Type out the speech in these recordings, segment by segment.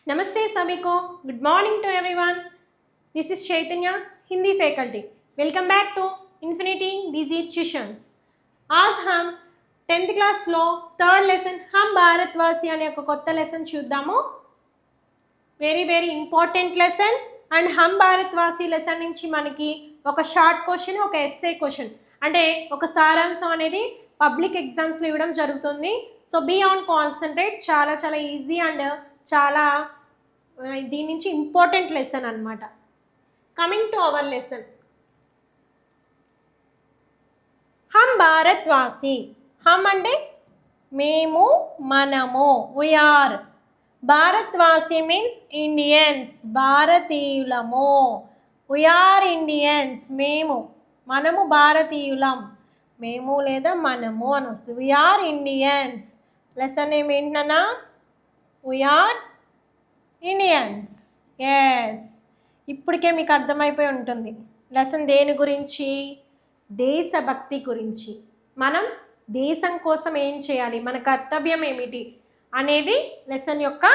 नमस्ते सभी को. Good morning to everyone. This is Chaitanya, Hindi faculty. Welcome back to Infinity DG tuitions. आज हम 10th क्लास లో థర్డ్ లెసన్ हम भारतवासी అనే ఒక కొత్త లెసన్ చూద్దాము. Very important lesson. అండ్ हम भारतवासी లెసన్ నుంచి మనకి ఒక షార్ట్ క్వశ్చన్, ఒక ఎస్సే క్వశ్చన్, అంటే ఒక సారాంశం అనేది పబ్లిక్ ఎగ్జామ్స్లో ఇవ్వడం జరుగుతుంది. So be on concentrate. చాలా ఈజీ అండ్ చాలా దీని నుంచి ఇంపార్టెంట్ లెసన్ అన్నమాట. కమింగ్ టు అవర్ లెసన్, हम भारतवासी. हम అంటే మేము, మనము, we are. భారత్వాసి మీన్స్ ఇండియన్స్, భారతీయులము. we are ఇండియన్స్, మేము, మనము భారతీయులం, మేము లేదా మనము అని వస్తుంది. we are Indians. లెసన్ ఏమేంటన్నా, we are ఇండియన్స్. ఎస్, ఇప్పటికే మీకు అర్థమైపోయి ఉంటుంది లెసన్ దేని గురించి. దేశభక్తి గురించి. మనం దేశం కోసం ఏం చేయాలి, మన కర్తవ్యం ఏమిటి అనేది లెసన్ యొక్క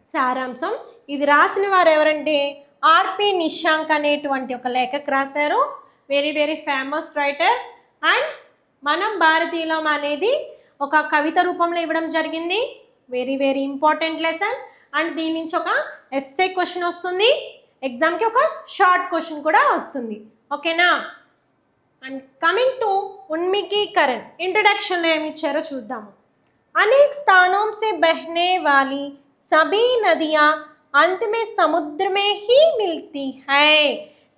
సారాంశం. ఇది రాసిన వారు ఎవరంటే ఆర్పి నిశాంక్ అనేటువంటి ఒక లేఖకు రాశారు. Very famous writer. అండ్ మనం భారతీయులం అనేది ఒక కవిత రూపంలో ఇవ్వడం జరిగింది. Very important lesson. అండ్ దీని నుంచి ఒక ఎస్సే క్వశ్చన్ వస్తుంది, ఎగ్జామ్కి ఒక షార్ట్ క్వశ్చన్ కూడా వస్తుంది. ఓకేనా. అండ్ కమింగ్ టు ఉన్మికీకరణ్. ఇంట్రడక్షన్లో ఏమి ఇచ్చారో చూద్దాము. అనేక స్థానों से बहने वाली सभी नदियाँ अंत में समुद्र में ही मिलती है.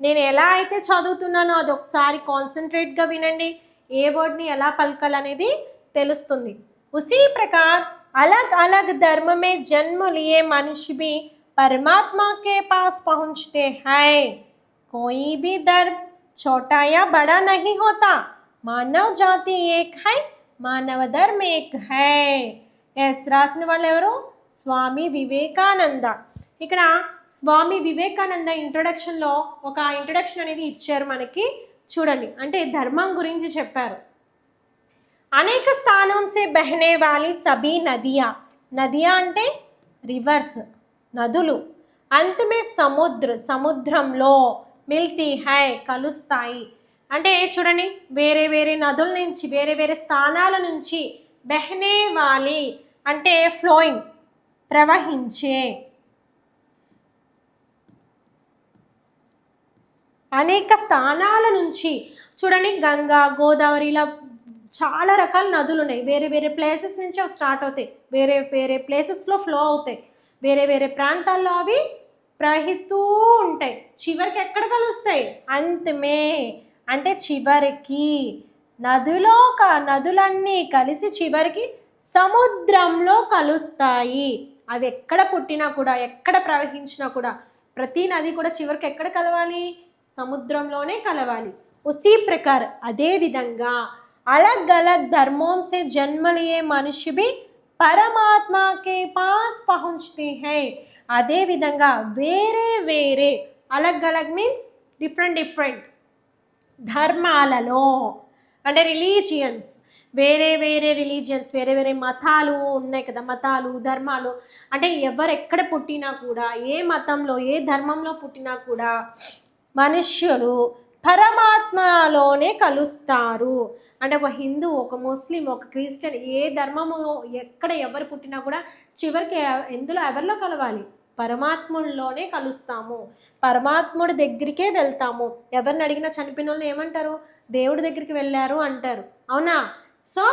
నేను ఎలా అయితే చదువుతున్నానో అది ఒకసారి కాన్సన్ట్రేట్గా వినండి. ఏ వర్డ్ని ఎలా పలకాలనేది తెలుస్తుంది. उसी प्रकार अलग अलग धर्म में जन्म लिए मनुष्य भी परमात्मा के पास पहुँचते हैं. कोई भी धर्म छोटा या बड़ा नहीं होता. मानव जाति एक है, मानव धर्म एक है. ఎస్, రాసిన వాళ్ళు ఎవరు? స్వామి వివేకానంద. ఇక్కడ స్వామి వివేకానంద ఇంట్రొడక్షన్లో ఒక ఇంట్రొడక్షన్ అనేది ఇచ్చారు మనకి. చూడండి, అంటే ధర్మం గురించి చెప్పారు. అనేక స్థానం సే బహనే వాలి సభీ నదియా. నదియా అంటే రివర్స్, నదులు. అంతమే సముద్ర, సముద్రంలో. మిల్తీ హై, కలుస్తాయి. అంటే చూడండి, వేరే నదుల నుంచి, వేరే స్థానాల నుంచి. బెహనే వాలి అంటే ఫ్లోయింగ్, ప్రవహించే. అనేక స్థానాల నుంచి. చూడండి, గంగా, గోదావరి, ఇలా చాలా రకాల నదులు ఉన్నాయి. వేరే ప్లేసెస్ నుంచి అవి స్టార్ట్ అవుతాయి, వేరే ప్లేసెస్లో ఫ్లో అవుతాయి. వేరే ప్రాంతాల్లో అవి ప్రవహిస్తూ ఉంటాయి. చివరికి ఎక్కడ కలుస్తాయి? అంతమే అంటే చివరికి. నదులన్నీ కలిసి చివరికి సముద్రంలో కలుస్తాయి. అవి ఎక్కడ పుట్టినా కూడా, ఎక్కడ ప్రవహించినా కూడా, ప్రతి నది కూడా చివరికి ఎక్కడ కలవాలి? సముద్రంలోనే కలవాలి. ఉసీ ప్రకార్, అదే విధంగా अलग अलग धर्मों से जन्म लिए मनुष्य भी परमात्मा के पास पहुँचते हैं. అదే విధంగా వేరే అలగ్ అలగ్ మీన్స్ డిఫరెంట్ ధర్మాలలో, అంటే రిలీజియన్స్, వేరే రిలీజియన్స్, వేరే మతాలు ఉన్నాయి కదా, మతాలు, ధర్మాలు. అంటే ఎవరు ఎక్కడ పుట్టినా కూడా, ఏ మతంలో, ఏ ధర్మంలో పుట్టినా కూడా మనుష్యులు పరమాత్మలోనే కలుస్తారు. అంటే ఒక హిందూ, ఒక ముస్లిం, ఒక క్రిస్టియన్, ఏ ధర్మము, ఎక్కడ ఎవరు పుట్టినా కూడా చివరికి ఎవరిలో కలవాలి? పరమాత్ముడిలోనే కలుస్తాము. పరమాత్ముడి దగ్గరికే వెళ్తాము. ఎవరిని అడిగినా చనిపోయిన వాళ్ళు ఏమంటారు? దేవుడి దగ్గరికి వెళ్ళారు అంటారు. అవునా? సో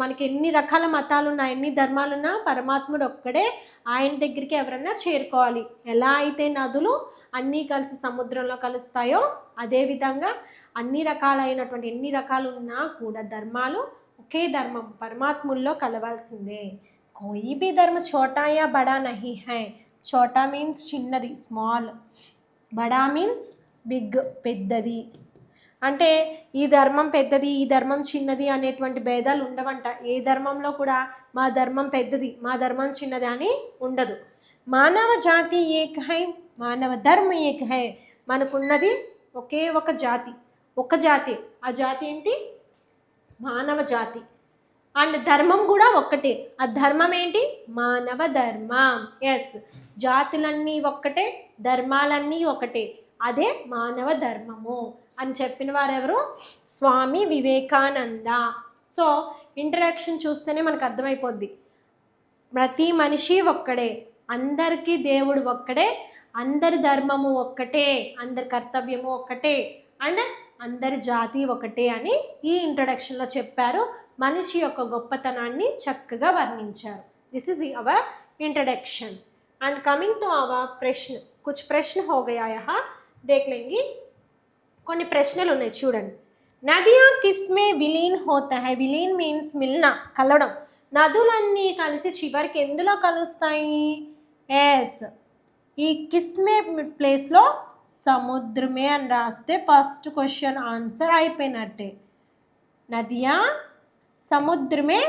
మనకి ఎన్ని రకాల మతాలున్నా, ఎన్ని ధర్మాలున్నా, పరమాత్ముడు ఒక్కడే. ఆయన దగ్గరికి ఎవరన్నా చేరుకోవాలి. ఎలా అయితే నదులు అన్నీ కలిసి సముద్రంలో కలుస్తాయో, అదేవిధంగా అన్ని రకాలైనటువంటి, ఎన్ని రకాలు ఉన్నా కూడా ధర్మాలు ఒకే ధర్మం, పరమాత్ముల్లో కలవాల్సిందే. కోయి బి ధర్మ ఛోటా యా బడా నహీ హై. ఛోటా మీన్స్ చిన్నది, స్మాల్. బడా మీన్స్ బిగ్, పెద్దది. అంటే ఈ ధర్మం పెద్దది, ఈ ధర్మం చిన్నది అనేటువంటి భేదాలు ఉండవంట. ఏ ధర్మంలో కూడా మా ధర్మం పెద్దది, మా ధర్మం చిన్నది అని ఉండదు. మానవ జాతి ఏక్ హై, మానవ ధర్మ ఏక్ హై. మనకున్నది ఒకే ఒక జాతి, ఒక జాతి. ఆ జాతి ఏంటి? మానవ జాతి. అండ్ ధర్మం కూడా ఒక్కటే. ఆ ధర్మం ఏంటి? మానవ ధర్మం. ఎస్, జాతులన్నీ ఒక్కటే, ధర్మాలన్నీ ఒకటే, అదే మానవ ధర్మము అని చెప్పిన వారెవరు? స్వామి వివేకానంద. సో ఇంట్రడక్షన్ చూస్తేనే మనకు అర్థమైపోద్ది, ప్రతి మనిషి ఒక్కడే, అందరికీ దేవుడు ఒక్కడే, అందరి ధర్మము ఒక్కటే, అందరి కర్తవ్యము ఒక్కటే, అండ్ అందరి జాతి ఒకటే అని ఈ ఇంట్రడక్షన్లో చెప్పారు. మనిషి యొక్క గొప్పతనాన్ని చక్కగా వర్ణించారు. This is our introduction and coming to our प्रश्न. कुछ प्रश्न हो गया यहाँ, देख लेंगे. కొన్ని ప్రశ్నలు ఉన్నాయి చూడండి. నదియా కిస్మే విలీన్ హోతా హై? విలీన్ మీన్స్ మిల్నా, కలవడం. నదులన్నీ కలిసి చివరికి ఎందులో కలుస్తాయి? ఎస్, ఈ కిస్మే ప్లేస్లో సముద్రమే అని రాస్తే ఫస్ట్ క్వశ్చన్ ఆన్సర్ అయిపోయినట్టే. నదియా సముద్రమే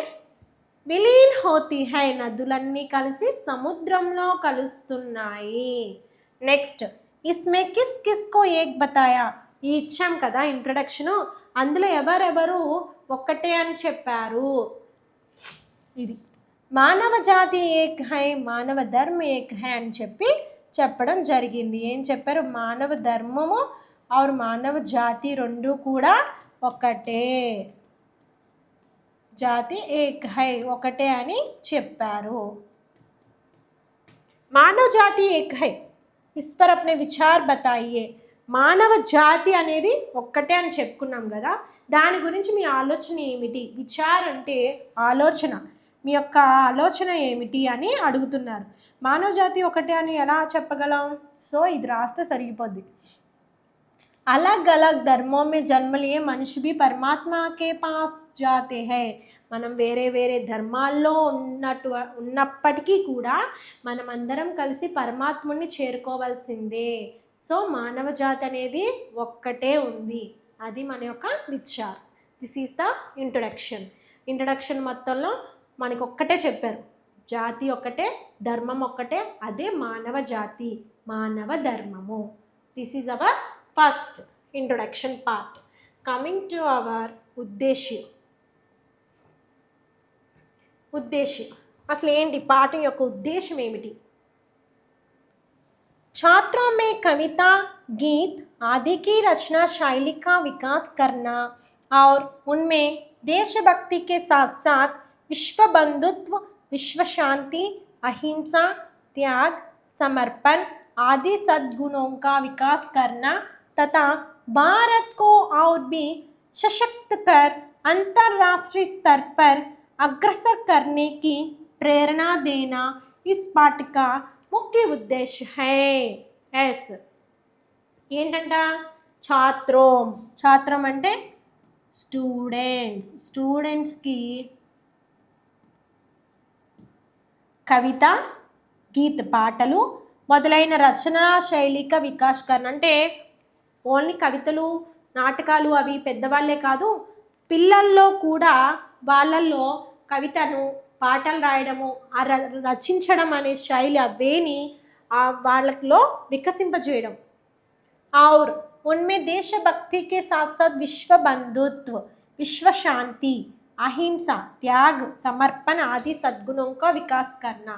విలీన్ హోతీ హై, నదులన్నీ కలిసి సముద్రంలో కలుస్తున్నాయి. నెక్స్ట్, ఇస్మే కిస్ కిస్కో ఏక్ బతాయా? ఈ ఇచ్చాం కదా ఇంట్రడక్షను, అందులో ఎవరెవరు ఒక్కటే అని చెప్పారు. ఇది మానవ జాతి ఏక్ హై, మానవ ధర్మ ఏక్ హై అని చెప్పడం జరిగింది. ఏం చెప్పారు? మానవ ధర్మము और మానవ జాతి రెండు కూడా ఒకటే, జాతి ఏక్ హై, ఒకటే అని చెప్పారు. మానవ జాతి ఏక్ హై, ఇస్ పర్ అప్నే విచార్ బతాయియే. మానవ జాతి అనేది ఒక్కటే అని చెప్పుకున్నాం కదా, దాని గురించి మీ ఆలోచన ఏమిటి? విచార్ అంటే ఆలోచన, మీ యొక్క ఆలోచన ఏమిటి అని అడుగుతున్నారు. మానవ జాతి ఒకటే అని ఎలా చెప్పగలం? సో ఇది రాస్తే సరిగిపోద్ది. अलग अलग धर्मों में जन्म लिए मनुष्य भी परमात्मा के पास जाते हैं. మనం వేరే వేరే ధర్మాల్లో ఉన్నప్పటికీ కూడా మనమందరం కలిసి పరమాత్ముని చేరుకోవాల్సిందే. సో మానవ జాతి అనేది ఒక్కటే ఉంది, అది మన యొక్క విచార్. This is the introduction. Introduction మొత్తంలో మనకు ఒక్కటే చెప్పారు, జాతి ఒక్కటే, ధర్మం ఒక్కటే, అదే మానవ జాతి, మానవ ధర్మము. This is our first introduction part. Coming to hour ఉద్దేశ్యం. అసలు ఏంటి పాఠం యొక్క ఉద్దేశం ఏమిటి? छात्रों में कविता, गीत आदि की रचना शैली का विकास करना और उनमें देशभक्ति के साथ साथ विश्व बंधुत्व, विश्व शांति, अहिंसा, त्याग, समर्पण आदि सद्गुणों का विकास करना तथा भारत को और भी सशक्त कर अंतर्राष्ट्रीय स्तर पर अग्रसर करने की प्रेरणा देना इस पाठ का मुख्य उद्देश्य है. ఎస్, ఏంటంట? ఛాత్రం అంటే స్టూడెంట్స్కి కవిత, గీత్ పాటలు మొదలైన రచనా శైలిక వికాస్కరణ అంటే ఓన్లీ కవితలు, నాటకాలు అవి పెద్దవాళ్ళే కాదు, పిల్లల్లో కూడా వాళ్ళల్లో కవితను, పాటలు రాయడము, ఆ రచించడం అనే శైలి అవేని వాళ్ళలో వికసింపజేయడం. और उनमें देशभक्ति के साथ साथ विश्व बंधुत्व, विश्व शांति, अहिंसा, त्याग, समर्पण आदि सद्गुणों का विकास करना.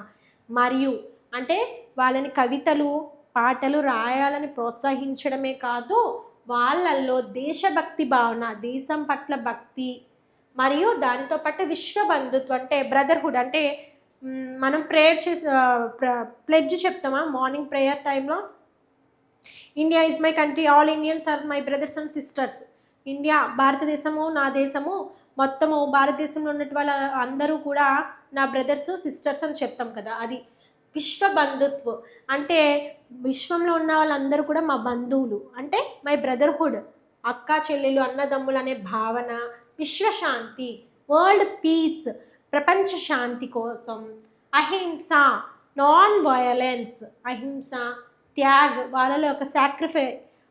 మరియు అంటే వాళ్ళని కవితలు, పాటలు రాయాలని ప్రోత్సహించడమే కాదు, వాళ్ళల్లో దేశభక్తి భావన, దేశం పట్ల భక్తి, మరియు దానితో పాటు విశ్వ బంధుత్వం అంటే బ్రదర్హుడ్. అంటే మనం ప్రేయర్ చేసి ప్లెడ్జ్ చెప్తామా మార్నింగ్ ప్రేయర్ టైంలో? India is my country, all Indians are my brothers and sisters. India భారతదేశము నా దేశము, మొత్తము భారతదేశంలో ఉన్నట్టు వాళ్ళ అందరూ కూడా నా బ్రదర్స్ సిస్టర్స్ అని చెప్తాం కదా, అది విశ్వ బంధుత్వం. అంటే విశ్వంలో ఉన్న వాళ్ళందరూ కూడా మా బంధువులు, అంటే మై బ్రదర్హుడ్, అక్క చెల్లెలు అన్నదమ్ములు అనే భావన. విశ్వశాంతి, వరల్డ్ పీస్, ప్రపంచ శాంతి కోసం. అహింస, నాన్ వయలెన్స్, అహింస, త్యాగ్, వాళ్ళలో ఒక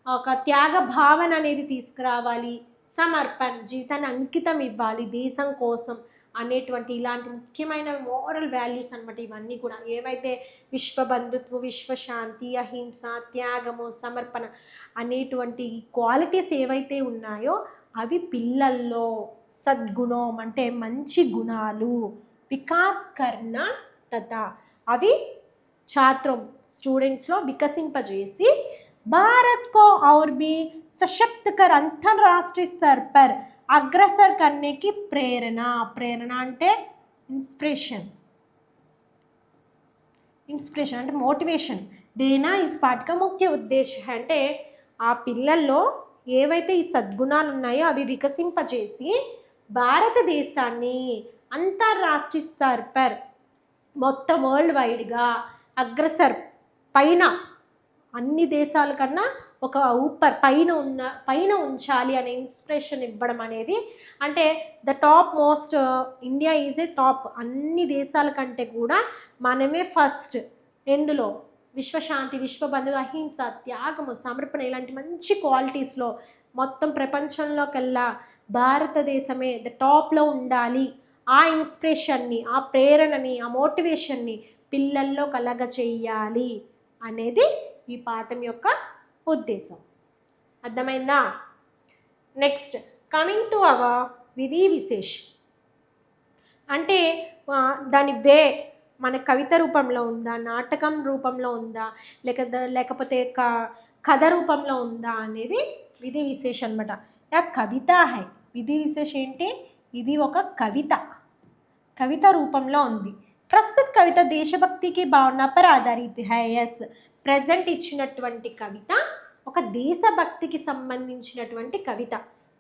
ఒక త్యాగ భావన అనేది తీసుకురావాలి. సమర్పణ, జీవితాన్ని అంకితం ఇవ్వాలి దేశం కోసం అనేటువంటి ఇలాంటి ముఖ్యమైన మోరల్ వాల్యూస్ అనమాట ఇవన్నీ కూడా. ఏవైతే విశ్వ బంధుత్వ, విశ్వశాంతి, అహింస, త్యాగము, సమర్పణ అనేటువంటి క్వాలిటీస్ ఏవైతే ఉన్నాయో అవి పిల్లల్లో సద్గుణం అంటే మంచి గుణాలు, వికాస్ కర్ణ తథా అవి छात्रों స్టూడెంట్స్లో వికసింపజేసి भारत को और भी सशक्त कर अंतरराष्ट्रीय स्तर पर अग्रसर करने की प्रेरणा प्रेरणा అంటే ఇన్స్పిరేషన్ అంటే మోటివేషన్ దేనా ఇస్ పాఠ్ కా ముఖ్య ఉద్దేశం అంటే ఆ పిల్లల్లో ఏవైతే ఈ సద్గుణాలు ఉన్నాయో అవి వికసింపజేసి భారతదేశాన్ని అంతర్రాష్ట్రీయ స్థర్ పర్ మొత్తం వరల్డ్ వైడ్గా అగ్రసర్ పైన అన్ని దేశాల కన్నా ఒక ఊపర్ పైన ఉంచాలి అనే ఇన్స్పిరేషన్ ఇవ్వడం అనేది అంటే the top most India is a top అన్ని దేశాల కంటే కూడా మనమే ఫస్ట్ ఎందులో విశ్వశాంతి విశ్వబంధు అహింస త్యాగము సమర్పణ ఇలాంటి మంచి క్వాలిటీస్లో మొత్తం ప్రపంచంలోకెల్లా భారతదేశమే ద టాప్లో ఉండాలి ఆ ఇన్స్పిరేషన్ని ఆ ప్రేరణని ఆ మోటివేషన్ని పిల్లల్లో కలగ చెయ్యాలి అనేది ఈ పాఠం యొక్క ఉద్దేశం అర్థమైందా నెక్స్ట్ కమింగ్ టు అవర్ విధి విశేష్ అంటే దాని వే మన కవిత రూపంలో ఉందా నాటకం రూపంలో ఉందా లేకపోతే కథ రూపంలో ఉందా అనేది విధి విశేష్ అనమాట యా కవిత హై విధి విశేష్ ఏంటి ఇది ఒక కవిత రూపంలో ఉంది ప్రస్తుత కవిత దేశభక్తికి భావన పర్ ఆధారిత హై ఎస్ ప్రజెంట్ ఇచ్చినటువంటి కవిత ఒక దేశభక్తికి సంబంధించినటువంటి కవిత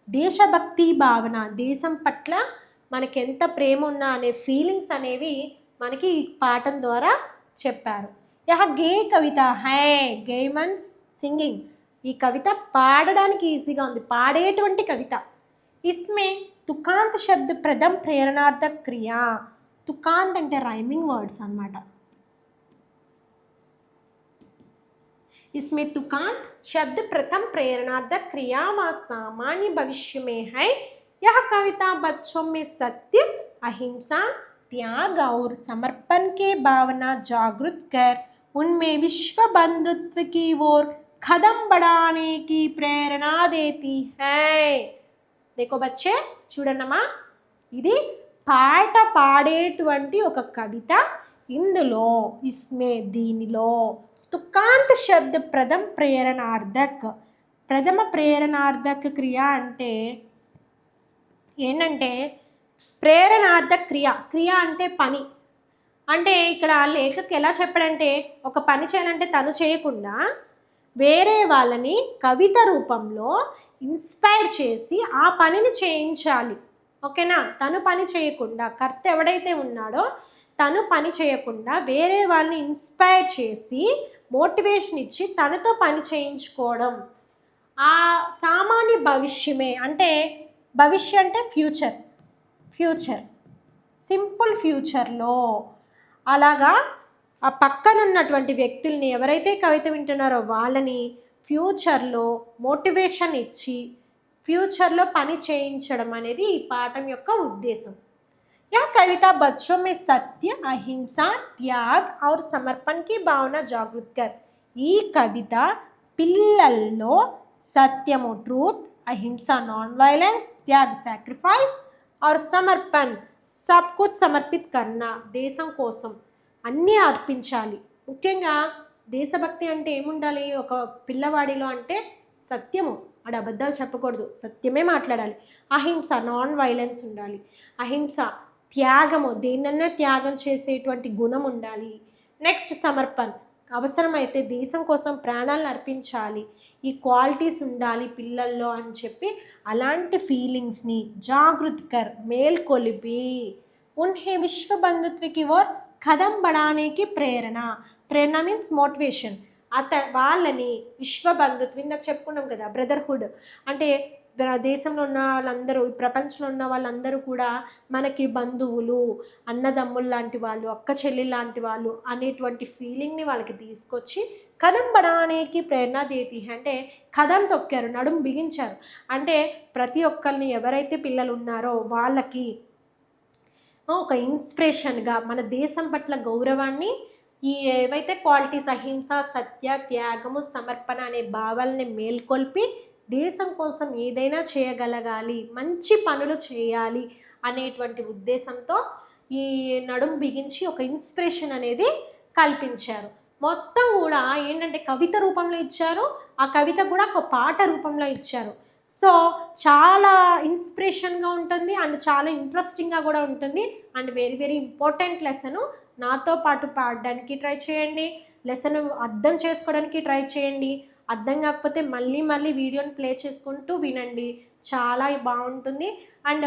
దేశభక్తి భావన దేశం పట్ల మనకి ఎంత ప్రేమ ఉన్నా అనే ఫీలింగ్స్ అనేవి మనకి ఈ పాఠం ద్వారా చెప్పారు యహ గే కవిత హై గే మీన్స్ సింగింగ్ ఈ కవిత పాడడానికి ఈజీగా ఉంది పాడేటువంటి కవిత ఇస్మే తుకాంత్ శబ్ద ప్రథమ్ ప్రేరణార్థక క్రియ తుకాంత్ అంటే రైమింగ్ వర్డ్స్ అన్నమాట इसमें तुकांत शब्द प्रथम प्रेरणार्थक क्रिया व सामान्य भविष्य में है यह कविता बच्चों में सत्य अहिंसा त्याग और समर्पण के भावना जागृत कर उनमें विश्व बंधुत्व की ओर कदम बढ़ाने की प्रेरणा देती है देखो बच्चे చూడన్నమా ఇది పాట పాడేటువంటి ఒక కవిత ఇందులో ఇస్మే దీనిలో తుకాంత్ శబ్ద ప్రథమ ప్రేరణార్థక క్రియ అంటే ఏంటంటే ప్రేరణార్థక క్రియ అంటే పని అంటే ఇక్కడ లేఖకు ఎలా చెప్పాడంటే ఒక పని చేయాలంటే తను చేయకుండా వేరే వాళ్ళని కవిత రూపంలో ఇన్స్పైర్ చేసి ఆ పనిని చేయించాలి ఓకేనా తను పని చేయకుండా కర్త ఎవడైతే ఉన్నాడో తను పని చేయకుండా వేరే వాళ్ళని ఇన్స్పైర్ చేసి మోటివేషన్ ఇచ్చి తనతో పని చేయించుకోవడం ఆ సామాన్య భవిష్యమే అంటే భవిష్య అంటే ఫ్యూచర్ సింపుల్ ఫ్యూచర్లో అలాగా ఆ పక్కన ఉన్నటువంటి వ్యక్తుల్ని ఎవరైతే కవిత వింటున్నారో వాళ్ళని ఫ్యూచర్లో మోటివేషన్ ఇచ్చి ఫ్యూచర్లో పని చేయించడం అనేది ఈ పాఠం యొక్క ఉద్దేశం यह कविता बच्चों में सत्य अहिंसा त्याग और समर्पण की भावना जागृत कर ఈ కవిత పిల్లల్లో సత్యము ట్రూత్ అహింస నాన్ వైలెన్స్ త్యాగ్ సాక్రిఫైస్ और समर्पण सब कुछ సమర్పిత్ కర్నా దేశం కోసం అన్నీ అర్పించాలి ముఖ్యంగా దేశభక్తి అంటే ఏముండాలి ఒక పిల్లవాడిలో అంటే సత్యము ఆడ అబద్ధాలు చెప్పకూడదు సత్యమే మాట్లాడాలి అహింస నాన్ వైలెన్స్ ఉండాలి అహింస త్యాగము దేన్నన్నా త్యాగం చేసేటువంటి గుణం ఉండాలి నెక్స్ట్ సమర్పణ అవసరమైతే దేశం కోసం ప్రాణాలను అర్పించాలి ఈ క్వాలిటీస్ ఉండాలి పిల్లల్లో అని చెప్పి అలాంటి ఫీలింగ్స్ని జాగృతికర్ మేల్కొలిపి ఉన్హే విశ్వ బంధుత్వకి or Kadam బడానేకి Prerana means motivation వాళ్ళని విశ్వ బంధుత్వం ఇందాక చెప్పుకున్నాం కదా బ్రదర్హుడ్ అంటే దేశంలో ఉన్న వాళ్ళందరూ ప్రపంచంలో ఉన్న వాళ్ళందరూ కూడా మనకి బంధువులు అన్నదమ్ములు లాంటి వాళ్ళు అక్క చెల్లి లాంటి వాళ్ళు అనేటువంటి ఫీలింగ్ని వాళ్ళకి తీసుకొచ్చి కదం బడానేకి ప్రేరణ దేతి అంటే కదం తొక్కారు నడుం బిగించారు అంటే ప్రతి ఒక్కరిని ఎవరైతే పిల్లలు ఉన్నారో వాళ్ళకి ఒక ఇన్స్పిరేషన్గా మన దేశం పట్ల గౌరవాన్ని ఈ ఏవైతే క్వాలిటీస్ అహింస సత్య త్యాగము సమర్పణ అనే భావాలని మేల్కొల్పి దేశం కోసం ఏదైనా చేయగలగాలి, మంచి పనులు చేయాలి అనేటువంటి ఉద్దేశంతో ఈ నడుం బిగించి ఒక ఇన్స్పిరేషన్ అనేది కల్పించారు. మొత్తం కూడా ఏంటంటే కవిత రూపంలో ఇచ్చారు, ఆ కవిత కూడా ఒక పాట రూపంలో ఇచ్చారు. సో చాలా ఇన్స్పిరేషన్గా ఉంటుంది అండ్ చాలా ఇంట్రెస్టింగ్గా కూడా ఉంటుంది and very very important lesson. నాతో పాటు పాడడానికి ట్రై చేయండి, లెసన్ అర్థం చేసుకోవడానికి ట్రై చేయండి. అర్థం కాకపోతే మళ్ళీ మళ్ళీ వీడియోని ప్లే చేసుకుంటూ వినండి, చాలా బాగుంటుంది. అండ్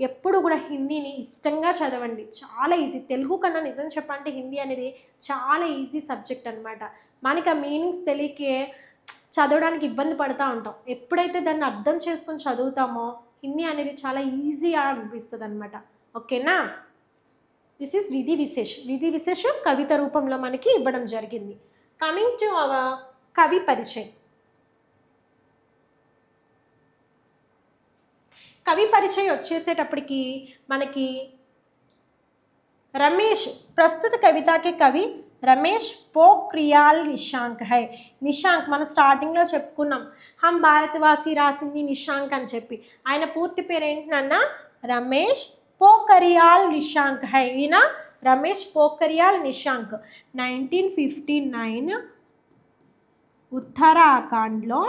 ఎప్పుడు కూడా హిందీని ఇష్టంగా చదవండి, చాలా ఈజీ. తెలుగు కన్నా నిజం చెప్పాలంటే హిందీ అనేది చాలా ఈజీ సబ్జెక్ట్ అనమాట. మనకి ఆ మీనింగ్స్ తెలియకే చదవడానికి ఇబ్బంది పడుతూ ఉంటాం. ఎప్పుడైతే దాన్ని అర్థం చేసుకొని చదువుతామో హిందీ అనేది చాలా ఈజీగా అనిపిస్తుంది అనమాట. ఓకేనా? దిస్ ఈజ్ విధి విశేష్. విధి విశేషం కవిత రూపంలో మనకి ఇవ్వడం జరిగింది. కమింగ్ టు అవర్ కవి పరిచయం. కవి పరిచయం వచ్చేసేటప్పటికి మనకి రమేష్, ప్రస్తుత కవితకి కవి రమేష్ పోఖ్రియాల్ నిశాంక్ హై. నిశాంక్ మనం స్టార్టింగ్లో చెప్పుకున్నాం, హమ్ భారతవాసి రాసింది నిశాంక్ అని చెప్పి. ఆయన పూర్తి పేరు ఏంటన్నా రమేష్ పోఖ్రియాల్ నిశాంక్ హై. ఈయన రమేష్ పోఖ్రియాల్ నిశాంక్ 1959 ఉత్తరాఖండ్లో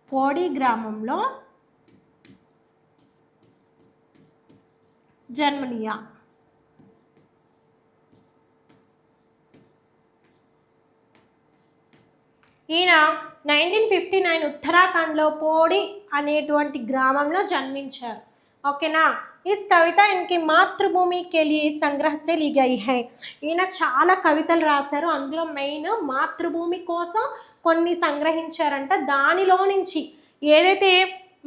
పోడి గ్రామంలో జన్మనియా. ఈయన 1959 ఉత్తరాఖండ్లో పోడి అనేటువంటి గ్రామంలో జన్మించారు. ఓకేనా? ఇస్ కవిత ఇన్కి మాతృభూమి కే లియే సంగ్రహ సే లి గయి హై. ఈయన చాలా కవితలు రాశారు, అందులో మెయిన్ మాతృభూమి కోసం కొన్ని సంగ్రహించారంట. దానిలో నుంచి ఏదైతే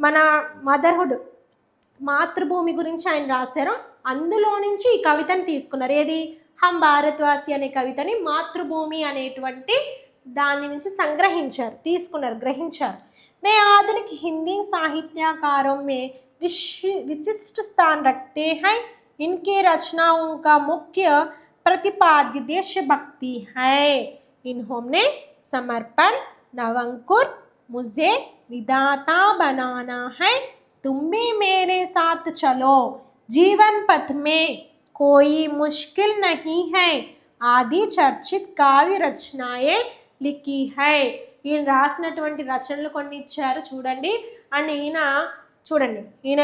మన మదర్హుడ్ మాతృభూమి గురించి ఆయన రాశారో అందులో నుంచి ఈ కవితని తీసుకున్నారు. ఏది? హమ్ భారత్వాసి అనే కవితని మాతృభూమి అనేటువంటి దాని నుంచి సంగ్రహించారు, తీసుకున్నారు, గ్రహించారు. మే ఆధునిక హిందీ సాహిత్యకాरों में विशिष्ट स्थान रखते हैं. इनके रचनाओं का मुख्य प्रतिपाद्य देशभक्ति है. इन्होंने समर्पण, नवंकुर, मुझे विधाता बनाना है, तुम भी मेरे साथ चलो, जीवन पथ में कोई मुश्किल नहीं है आदि चर्चित काव्य रचनाएं లిఖీ హై. ఈయన రాసినటువంటి రచనలు కొన్ని ఇచ్చారు చూడండి. అండ్ ఈయన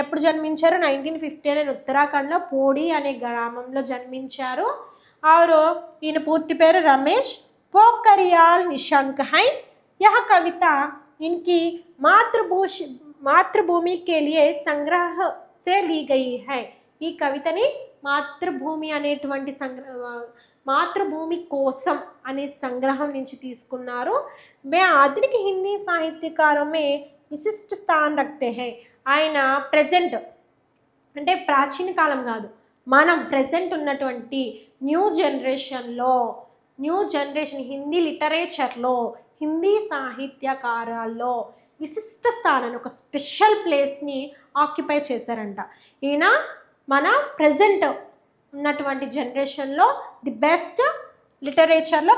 ఎప్పుడు జన్మించారు? 1959 ఉత్తరాఖండ్లో పోడి అనే గ్రామంలో జన్మించారు. ఆరు ఈయన పూర్తి పేరు రమేష్ పోఖ్రియాల్ నిశాంక్ హై. యహ కవిత ఇన్కి మాతృభూమి కే లియే సంగ్రహ సే లీ గయి హై. ఈ కవితని మాతృభూమి అనేటువంటి మాతృభూమి కోసం అనే సంగ్రహం నుంచి తీసుకున్నారు. మే ఆధునిక హిందీ సాహిత్యకాरों में విశిష్ట స్థానం రఖతే హై. ఆయన ప్రజెంట్ అంటే ప్రాచీన కాలం కాదు, మనం ప్రజెంట్ ఉన్నటువంటి న్యూ జనరేషన్ హిందీ లిటరేచర్లో, హిందీ సాహిత్యకారాల్లో విశిష్ట స్థానాన్ని, ఒక స్పెషల్ ప్లేస్ని ఆక్యుపై చేశారంట. ఈయన మన ప్రజెంట్ ఉన్నటువంటి జనరేషన్లో ది బెస్ట్ లిటరేచర్లో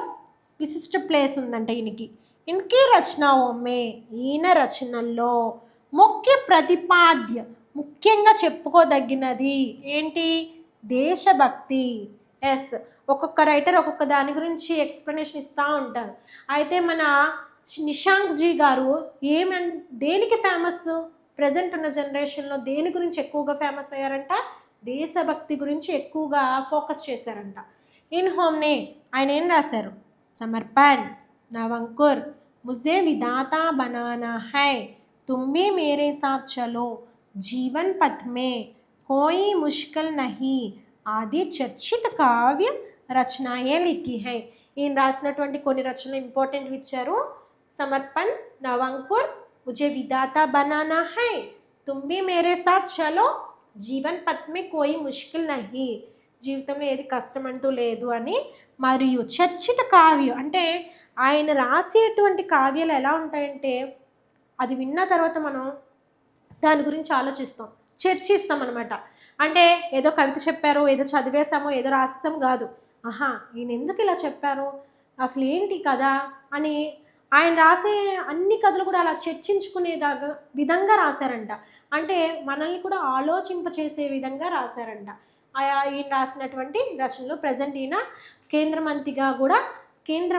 విశిష్ట ప్లేస్ ఉందంట ఈయనకి. ఇన్కి రచనాओं ఈయన రచనల్లో ముఖ్య ప్రతిపాద్య, ముఖ్యంగా చెప్పుకోదగినది ఏంటి? దేశభక్తి. ఎస్, ఒక్కొక్క రైటర్ ఒక్కొక్క దాని గురించి ఎక్స్ప్లెనేషన్ ఇస్తూ ఉంటారు. అయితే మన నిశాంక్ జీ గారు దేనికి ఫేమస్? ప్రజెంట్ ఉన్న జనరేషన్లో దేని గురించి ఎక్కువగా ఫేమస్ అయ్యారంట? దేశభక్తి గురించి ఎక్కువగా ఫోకస్ చేశారంట. ఇన్హోమ్నే ఆయన ఏం రాశారు? సమర్పణ్, నవంకుర్, ముझे విధాతా బనానా హై, తుమ్ భీ మేరే సాత్ చలో, జీవన్ పథ్ మే కోయి ముష్కిల్ నహీ ఆది చర్చిత కావ్య రచనాయే లిఖీ హై. ఈయన రాసినటువంటి కొన్ని రచనలు ఇంపార్టెంట్ ఇచ్చారు. సమర్పణ్, నవంకుర్, ముझे విధాతా బనానా హై, తుమ్ భీ మేరే సాత్ చలో, జీవన్ పథ్ మే కోయి ముష్కిల్ నహీ, జీవితంలో ఏది కష్టం అంటూ లేదు అని. మరియు చర్చిత కావ్యం అంటే ఆయన రాసేటువంటి కావ్యాలు ఎలా ఉంటాయంటే అది విన్న తర్వాత మనం దాని గురించి ఆలోచిస్తాం, చర్చిస్తాం అనమాట. అంటే ఏదో కవిత చెప్పారు, ఏదో చదివేశామో, ఏదో రాసేసాము కాదు. ఆహా, ఈయన ఎందుకు ఇలా చెప్పారు, అసలు ఏంటి కదా అని ఆయన రాసే అన్ని కథలు కూడా అలా చర్చించుకునేదాకా విధంగా రాశారంట. అంటే మనల్ని కూడా ఆలోచింపచేసే విధంగా రాశారంట ఈయన రాసినటువంటి రచనలు. ప్రజెంట్ ఈయన కేంద్ర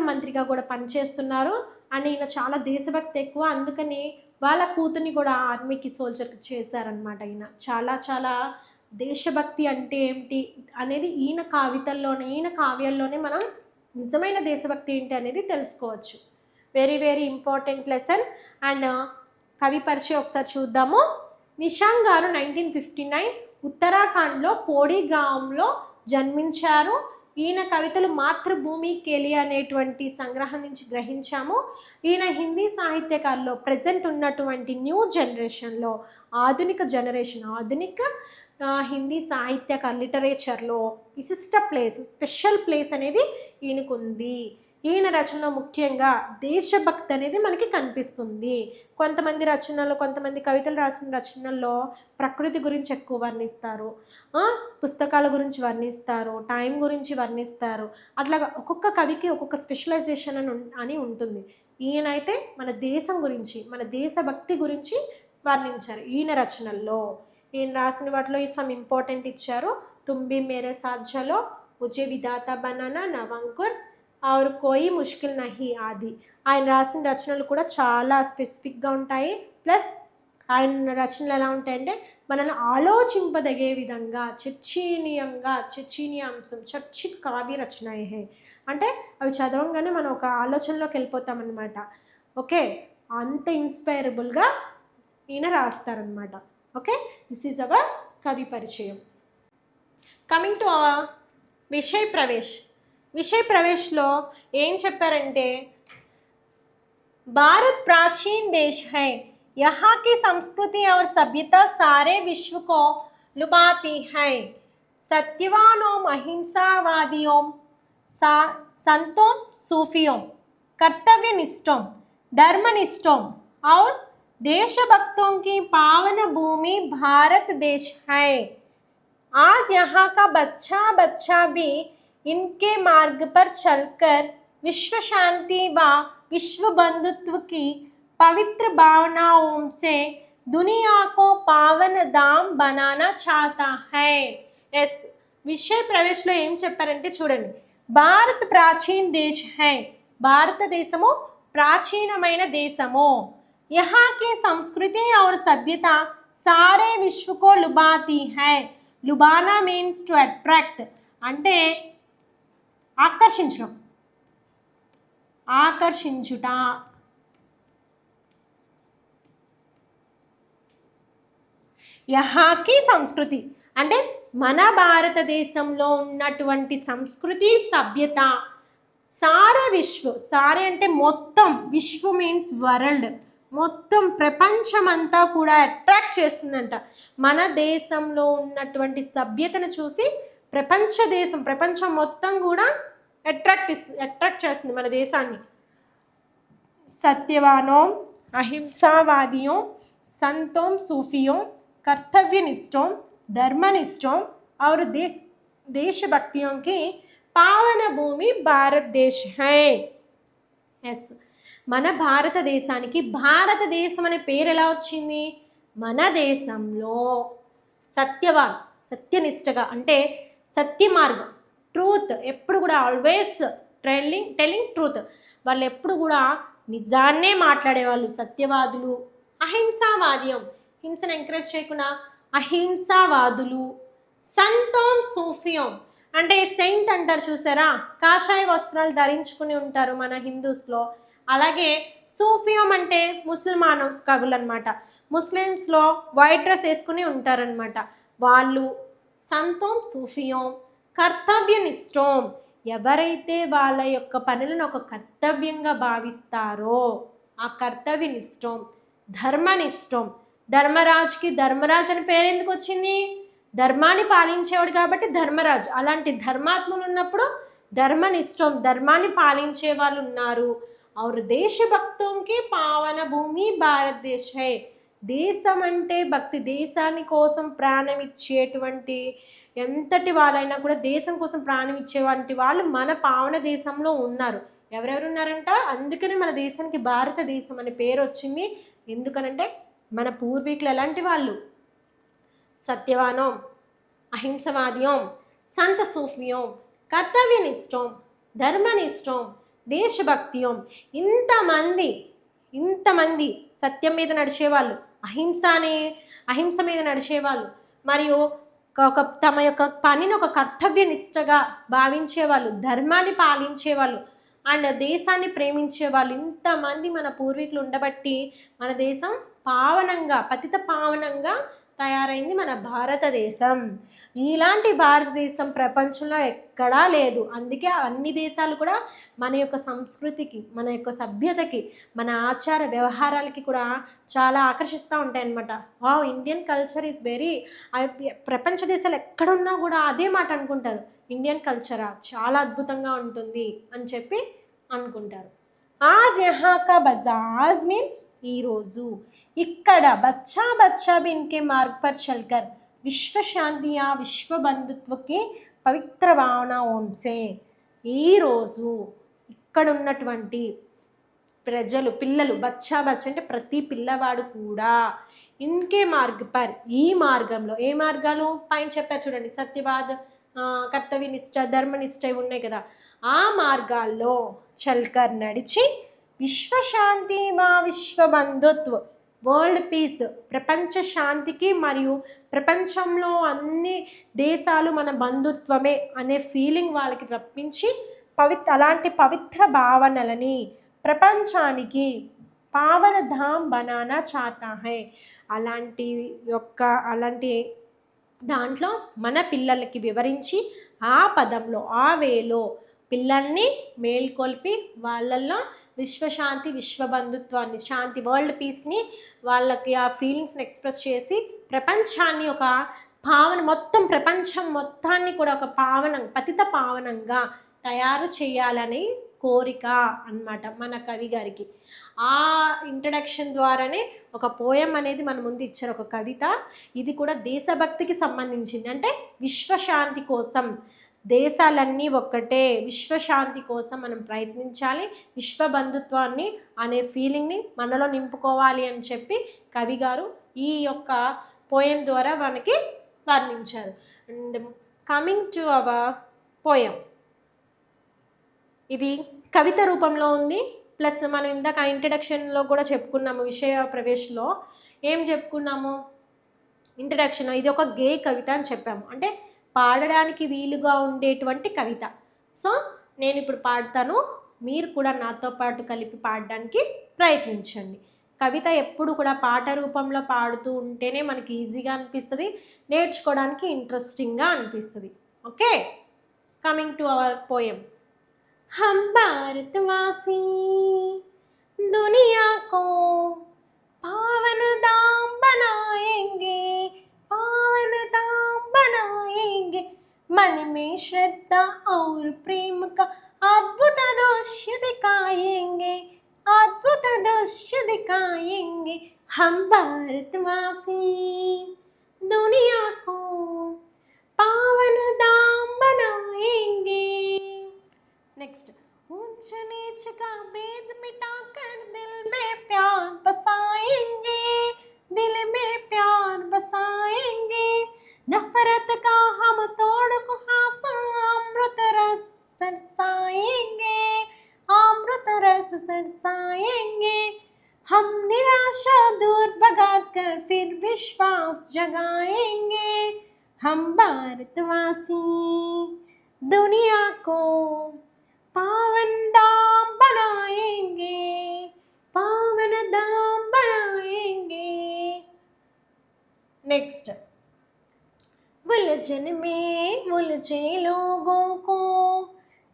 మంత్రిగా కూడా పనిచేస్తున్నారు. అండ్ ఈయన చాలా దేశభక్తి ఎక్కువ, అందుకని వాళ్ళ కూతుర్ని కూడా ఆర్మీకి సోల్జర్ చేశారనమాట. ఈయన చాలా చాలా దేశభక్తి అంటే ఏమిటి అనేది ఈయన కావ్యాల్లోనే మనం నిజమైన దేశభక్తి ఏంటి అనేది తెలుసుకోవచ్చు. Very very important lesson. And కవి పరిచయం ఒకసారి చూద్దాము. నిషాంక్ గారు 1959 ఉత్తరాఖండ్లో పోడి గ్రామంలో జన్మించారు. ఈయన కవితలు మాతృభూమి కేలి అనేటువంటి సంగ్రహం నుంచి గ్రహించాము. ఈయన హిందీ సాహిత్యకారులో ప్రజెంట్ ఉన్నటువంటి న్యూ జనరేషన్లో ఆధునిక హిందీ సాహిత్యకారు లిటరేచర్లో స్పెషల్ ప్లేస్ అనేది ఈయనకు ఉంది. ఈయన రచనలో ముఖ్యంగా దేశభక్తి అనేది మనకి కనిపిస్తుంది. కొంతమంది కవితలు రాసిన రచనల్లో ప్రకృతి గురించి ఎక్కువ వర్ణిస్తారు, పుస్తకాల గురించి వర్ణిస్తారు, టైం గురించి వర్ణిస్తారు. అట్లాగా ఒక్కొక్క కవికి ఒక్కొక్క స్పెషలైజేషన్ అని ఉంటుంది. ఈయనైతే మన దేశం గురించి, మన దేశభక్తి గురించి వర్ణించారు ఈయన రచనల్లో. ఈయన రాసిన వాటిలో సమ్ ఇంపార్టెంట్ ఇచ్చారు. తుంబి మేరే సాధ్యలో, ముజే విధాత బనానా, నవంకుర్, ఆర్ కోయి ముష్కిల్ నహి ఆది. ఆయన రాసిన రచనలు కూడా చాలా స్పెసిఫిక్గా ఉంటాయి. ప్లస్ ఆయన రచనలు ఎలా ఉంటాయంటే మనల్ని ఆలోచింపదగే విధంగా చర్చిత కావ్య రచన అంటే అవి చదవంగానే మనం ఒక ఆలోచనలోకి వెళ్ళిపోతామన్నమాట. ఓకే, అంత ఇన్స్పైరబుల్గా ఈయన రాస్తారనమాట. ఓకే, దిస్ ఈజ్ అవర్ కవి పరిచయం. కమింగ్ టు అవర్ విషయ ప్రవేశ్లో ఏం చెప్పారంటే, భారత్ ప్రాచీन देश है, यहाँ की संस्कृति और सभ्यता सारे विश्व को लुभाती है. सत्यवानों, अहिंसावादियों, संतों, सूफियों, कर्तव्यनिष्ठों, धर्मनिष्ठों और देशभक्तों की पावन भूमि भारत देश है. आज यहाँ का बच्चा भी इनके मार्ग पर चलकर विश्व शांति व विश्व बंधुत्व की पवित्र भावनाओं से दुनिया को पावन धाम बनाना चाहता है. ఎస్, విషయ ప్రవేశ్లో ఏం చెప్పారంటే చూడండి, భారత్ ప్రాచీన్ దేశ్ హై, భారతదేశము ప్రాచీనమైన దేశము. यहाँ की संस्कृति और सभ्यता सारे विश्व को लुभाती है. लुभाना मीन्स టు అట్రాక్ట్, అంటే ఆకర్షించుట. యహాకి సంస్కృతి అంటే మన భారతదేశంలో ఉన్నటువంటి సంస్కృతి, సభ్యత, సారే అంటే మొత్తం, విశ్వ మీన్స్ వరల్డ్, మొత్తం ప్రపంచమంతా కూడా అట్రాక్ట్ చేస్తుందంట. మన దేశంలో ఉన్నటువంటి సభ్యతను చూసి ప్రపంచం మొత్తం కూడా అట్రాక్ట్ చేస్తుంది మన దేశాన్ని. సత్యవానో, అహింసావాదియో, సంతో, సూఫియో, कर्तव्यनिष्ठों, धर्मनिष्ठों और देशभक्तियों की पावन भूमि भारत देश है. ఎస్, మన భారతదేశానికి భారతదేశం అనే పేరు ఎలా వచ్చింది? మన దేశంలో సత్యనిష్టగా అంటే సత్య మార్గం, ట్రూత్, ఎప్పుడు కూడా ఆల్వేస్ టెల్లింగ్ ట్రూత్, వాళ్ళు ఎప్పుడు కూడా నిజాన్నే మాట్లాడేవాళ్ళు, సత్యవాదులు. అహింసావాద్యం, హింసను ఎంకరేజ్ చేయకుండా అహింసావాదులు. సంతోం, సూఫియోం అంటే సెయింట్ అంటారు చూసారా, కాషాయ వస్త్రాలు ధరించుకుని ఉంటారు మన హిందూస్లో. అలాగే సూఫియోం అంటే ముస్లిమాను కవులు అనమాట, ముస్లిమ్స్లో వైట్ డ్రెస్ వేసుకుని ఉంటారనమాట వాళ్ళు. సంతోం, సూఫియోం. కర్తవ్యనిష్టం, ఎవరైతే వాళ్ళ యొక్క పనులను ఒక కర్తవ్యంగా భావిస్తారో ఆ కర్తవ్యనిష్టం. ధర్మనిష్టం, ధర్మరాజుకి ధర్మరాజు అని పేరు ఎందుకు వచ్చింది? ధర్మాన్ని పాలించేవాడు కాబట్టి ధర్మరాజు. అలాంటి ధర్మాత్ములు ఉన్నప్పుడు ధర్మనిష్టం, ధర్మాన్ని పాలించే వాళ్ళు ఉన్నారు. और देशभक्तों की पावन भूमि భారతదేశ है. దేశం అంటే భక్తి, దేశాని కోసం ప్రాణం ఇచ్చేటువంటి ఎంతటి వాళ్ళైనా కూడా దేశం కోసం ప్రాణం ఇచ్చేవంటి వాళ్ళు మన పావన దేశంలో ఉన్నారు. ఎవరెవరు ఉన్నారంట? అందుకనే మన దేశానికి భారతదేశం అనే పేరు వచ్చింది. ఎందుకనంటే మన పూర్వీకులు ఎలాంటి వాళ్ళు? సత్యవానోం, అహింసవాదియోం, సంత సూఫియోం, కర్తవ్యనిష్టం, ధర్మనిష్టం, దేశభక్తియోం. ఇంతమంది సత్యం మీద నడిచేవాళ్ళు, అహింస మీద నడిచేవాళ్ళు, మరియు తమ యొక్క పనిని ఒక కర్తవ్యనిష్టగా భావించేవాళ్ళు, ధర్మాన్ని పాలించేవాళ్ళు అండ్ దేశాన్ని ప్రేమించేవాళ్ళు. ఇంతమంది మన పూర్వీకులు ఉండబట్టి మన దేశం పావనంగా, పతిత పావనంగా తయారైంది మన భారతదేశం. ఇలాంటి భారతదేశం ప్రపంచంలో ఎక్కడా లేదు. అందుకే అన్ని దేశాలు కూడా మన యొక్క సంస్కృతికి, మన యొక్క సభ్యతకి, మన ఆచార వ్యవహారాలకి కూడా చాలా ఆకర్షిస్తూ ఉంటాయి అన్నమాట. Wow, Indian culture is very, ప్రపంచ దేశాలు ఎక్కడున్నా కూడా అదే మాట అనుకుంటారు, ఇండియన్ కల్చరా చాలా అద్భుతంగా ఉంటుంది అని చెప్పి అనుకుంటారు. ఆజ్ యహా కా బజాజ్ మీన్స్ ఈరోజు, ఇక్కడ బచ్చా బిన్కే మార్గ్ పర్ చల్కర్ విశ్వ శాంతి యా విశ్వ బంధుత్వకి పవిత్ర భావన ఓంసే. ఈరోజు ఇక్కడ ఉన్నటువంటి ప్రజలు, పిల్లలు, బచ్చా అంటే ప్రతి పిల్లవాడు కూడా ఇన్కే మార్గ్ పర్, ఈ మార్గంలో, ఏ మార్గాలు పైన చెప్పారు చూడండి, సత్యవాద, కర్తవ్యనిష్ట, ధర్మనిష్ట ఉన్నాయి కదా, ఆ మార్గాల్లో చల్కర్ నడిచి విశ్వశాంతి మా విశ్వ బంధుత్వ, వరల్డ్ పీస్, ప్రపంచ శాంతికి మరియు ప్రపంచంలో అన్ని దేశాలు మన బంధుత్వమే అనే ఫీలింగ్ వాళ్ళకి రప్పించి అలాంటి పవిత్ర భావనలని ప్రపంచానికి పావన ధామ్ బనానా చాతా హై. అలాంటి దాంట్లో మన పిల్లలకి వివరించి ఆ పదంలో, ఆ వేలో పిల్లల్ని మేల్కొల్పి వాళ్ళల్లో విశ్వశాంతి, విశ్వబంధుత్వాన్ని, శాంతి, వరల్డ్ పీస్ని, వాళ్ళకి ఆ ఫీలింగ్స్ని ఎక్స్ప్రెస్ చేసి ప్రపంచాన్ని ఒక పావన, మొత్తం ప్రపంచం మొత్తాన్ని కూడా ఒక పతిత పావనంగా తయారు చేయాలని కోరిక అన్నమాట మన కవి గారికి. ఆ ఇంట్రడక్షన్ ద్వారానే ఒక పోయం అనేది మన ముందు ఇచ్చారు, ఒక కవిత. ఇది కూడా దేశభక్తికి సంబంధించింది. అంటే విశ్వశాంతి కోసం, దేశాలన్నీ ఒక్కటే, విశ్వశాంతి కోసం మనం ప్రయత్నించాలి, విశ్వబంధుత్వాన్ని అనే ఫీలింగ్ని మనలో నింపుకోవాలి అని చెప్పి కవి గారు ఈ యొక్క పోయం ద్వారా మనకి వర్ణించారు. And coming to hour poem, ఇది కవిత రూపంలో ఉంది. ప్లస్ మనం ఇందాక ఇంట్రడక్షన్లో కూడా చెప్పుకున్నాము, విషయ ప్రవేశంలో ఏం చెప్పుకున్నాము, ఇంట్రడక్షన్ ఇది ఒక గే కవిత అని చెప్పాము, అంటే పాడడానికి వీలుగా ఉండేటువంటి కవిత. సో నేను ఇప్పుడు పాడతాను, మీరు కూడా నాతో పాటు కలిపి పాడడానికి ప్రయత్నించండి. కవిత ఎప్పుడు కూడా పాట రూపంలో పాడుతూ ఉంటేనే మనకి ఈజీగా అనిపిస్తుంది, నేర్చుకోవడానికి ఇంట్రెస్టింగ్గా అనిపిస్తుంది. Okay, coming to hour poem. हम भारतवासी दुनिया को पावन धाम बनाएंगे, पावन धाम बनाएंगे, मन में श्रद्धा और प्रेम का अद्भुत दृश्य दिखाएंगे, अद्भुत दृश्य दिखाएंगे. हम भारतवासी दुनिया को पावन धाम बनाएंगे. नेक्स्ट, ऊंच नीच का भेद मिटाकर दिल में प्यार बसाएंगे, दिल में प्यार बसाएंगे. नफरत का हम तोड़ कुहासा अमृत रस सरसाएंगे, अमृत रस सरसाएंगे. हम निराशा दूर भगाकर फिर विश्वास जगाएंगे. हम भारतवासी दुनिया को पावन धाम बनाएंगे, पावन धाम बनाएंगे. नेक्स्ट, उलझन में उलझे लोगों को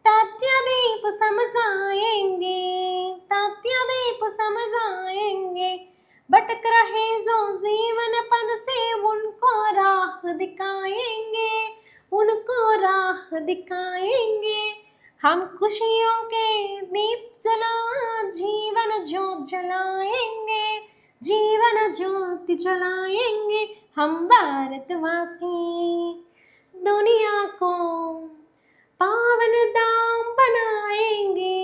तथ्यदीप समझाएंगे, तथ्यदीप समझाएंगे. भटक रहे जो जीवन पद से उनको राह दिखाएंगे, उनको राह दिखाएंगे. हम खुशियों के दीप जला जीवन ज्योत जलाएंगे, जीवन ज्योति जलाएंगे हम भारतवासी। दुनिया को पावन धाम बनाएंगे,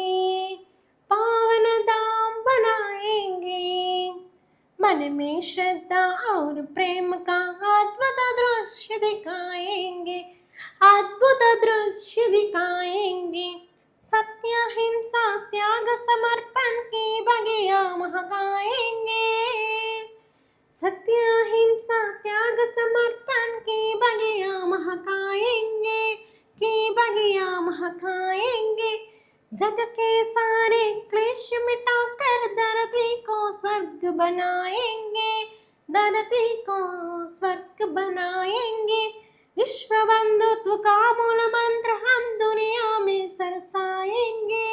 पावन धाम बनाएंगे, मन में श्रद्धा और प्रेम का अद्भुत दृश्य दिखाएंगे, अद्भुत दृश्य दिखाएंगे, सत्य हिंसा त्याग समर्पण की बगिया महकाएंगे, सत्य हिंसा त्याग समर्पण की बगिया महकाएंगे, की बगिया महकाएंगे, जग के सारे क्लेश मिटाकर धरती को स्वर्ग बनाएंगे, धरती को स्वर्ग बनाएंगे, विश्व बंधुत्व का मूल मंत्र हम दुनिया में सरसाएंगे,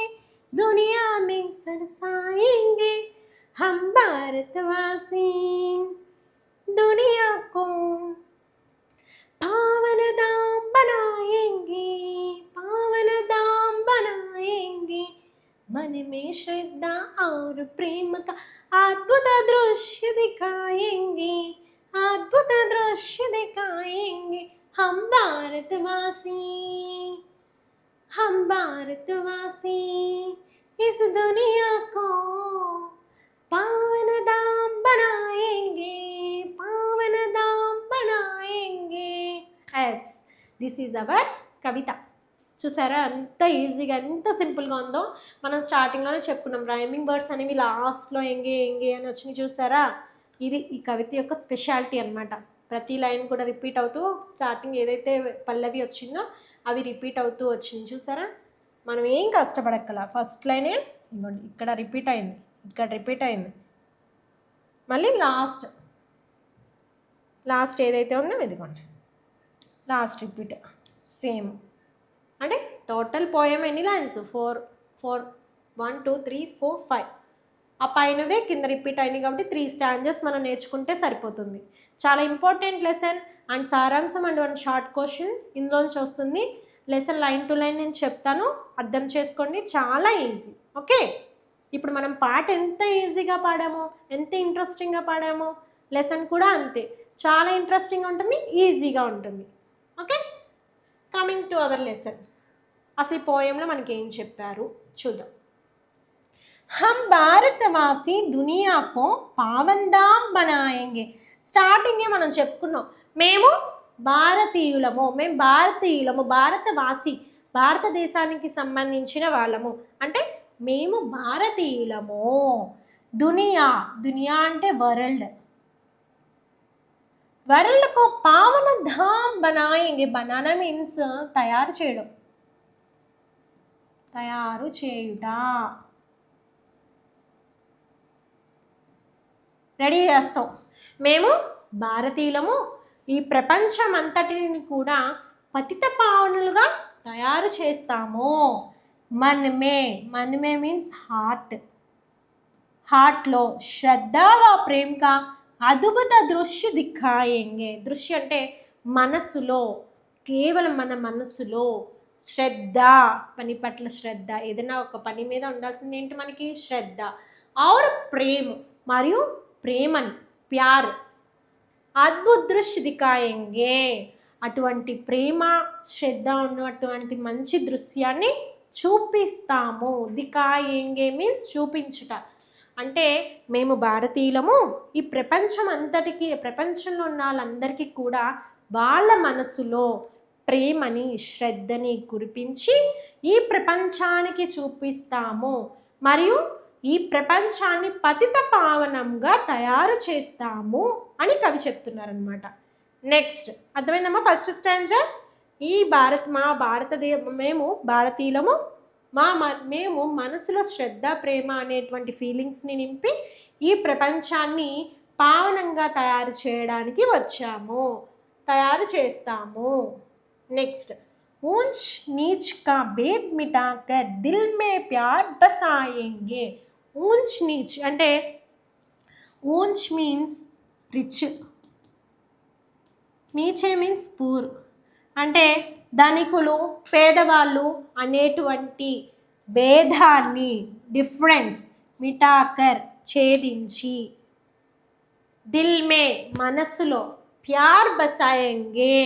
दुनिया में सरसाएंगे हम भारतवासी। दुनिया को पावन धाम बनाएंगे, पावन धाम बनाएंगे, मन में श्रद्धा और प्रेम का अद्भुत दृश्य दिखाएंगे, अद्भुत दृश्य दिखाएंगे हम भारतवासी, हम भारतवासी। इस दुनिया को पावन धाम बनाएंगे, पावन धाम बनाएंगे। ఎస్ దిస్ ఈజ్ అవర్ కవిత. చూసారా ఎంత ఈజీగా ఎంత సింపుల్గా ఉందో. మనం స్టార్టింగ్లోనే చెప్పుకున్నాం రైమింగ్ వర్డ్స్ అనేవి లాస్ట్లో ఎంగే ఎంగే అని వచ్చినాయి చూసారా. ఇది ఈ కవిత యొక్క స్పెషాలిటీ అనమాట. ప్రతి లైన్ కూడా రిపీట్ అవుతూ స్టార్టింగ్ ఏదైతే పల్లవి వచ్చిందో అవి రిపీట్ అవుతూ వచ్చింది చూసారా. మనం ఏం కష్టపడక్కల, ఫస్ట్ లైనే ఇవ్వండి ఇక్కడ రిపీట్ అయింది, ఇక్కడ రిపీట్ అయింది, మళ్ళీ లాస్ట్ ఏదైతే ఉందో ఇదిగోండి లాస్ట్ రిపీట్ సేమ్. అంటే టోటల్ పోయం ఎన్ని లైన్స్ 4 1 2 3 4 5 ఆ పైనవే కింద రిపీట్ అయినాయి కాబట్టి 3 స్టాంజెస్ మనం నేర్చుకుంటే సరిపోతుంది. చాలా ఇంపార్టెంట్ లెసన్ అండ్ సారాంశం అండ్ 1 షార్ట్ క్వశ్చన్ ఇందులోంచి వస్తుంది. లెసన్ లైన్ టు లైన్ నేను చెప్తాను, అర్థం చేసుకోండి, చాలా ఈజీ. ఓకే, ఇప్పుడు మనం పాట ఎంత ఈజీగా పాడామో, ఎంత ఇంట్రెస్టింగ్గా పాడామో, లెసన్ కూడా అంతే చాలా ఇంట్రెస్టింగ్గా ఉంటుంది, ఈజీగా ఉంటుంది. Okay, coming to our lesson. అసలు ఈ పోయంలో మనకి ఏం చెప్పారు చూద్దాం. हम भारतवासी दुनिया को पावन धाम बनाएंगे. స్టార్టింగే మనం చెప్పుకున్నాం మేము భారతీయులము, భారతవాసి, భారతదేశానికి సంబంధించిన వాళ్ళము అంటే మేము భారతీయులము. దునియా అంటే వరల్డ్ को पावन धाम बनाएंगे. बनाना మీన్స్ తయారు చేయుట, రెడీ చేస్తాం. మేము భారతీయులము ఈ ప్రపంచం అంతటిని కూడా పతిత పావనులుగా తయారు చేస్తాము. మనమే మీన్స్ హార్ట్లో శ్రద్ధగా ప్రేమగా అద్భుత దృశ్య దిఖాయేంగే. దృశ్య అంటే మనసులో, కేవలం మన మనసులో శ్రద్ధ, పని పట్ల శ్రద్ధ, ఏదైనా ఒక పని మీద ఉండాల్సింది ఏంటి మనకి శ్రద్ధ, ఆర్ ప్రేమ మరియు ప్రేమని ప్యార్, అద్భుత దృశ్య దిఖాయేంగే. అటువంటి ప్రేమ శ్రద్ధ ఉన్నటువంటి మంచి దృశ్యాన్ని చూపిస్తాము. దిఖాయేంగే మీన్స్ చూపించుట. అంటే మేము భారతీయులము ఈ ప్రపంచంలో ఉన్న వాళ్ళందరికీ కూడా వాళ్ళ మనసులో ప్రేమని శ్రద్ధని కురిపించి ఈ ప్రపంచానికి చూపిస్తాము మరియు ఈ ప్రపంచాన్ని పతిత పావనంగా తయారు చేస్తాము అని కవి చెప్తున్నారనమాట. నెక్స్ట్ అర్థమైందమ్మా ఫస్ట్ స్టాంజా. మేము భారతీయులము, మేము మనసులో శ్రద్ధ ప్రేమ అనేటువంటి ఫీలింగ్స్ని నింపి ఈ ప్రపంచాన్ని పావనంగా తయారు చేస్తాము. నెక్స్ట్ ऊंच नीच का भेद मिटाकर दिल में प्यार बसाएंगे. ऊंच नीच అంటే ऊंच మీన్స్ రిచ్, నీచే మీన్స్ పూర్, అంటే ధనికులు పేదవాళ్ళు అనేటువంటి భేదాన్ని డిఫరెన్స్ మిటాకర్ ఛేదించి దిల్ మే మనస్సులో ప్యార్ బసాయంగే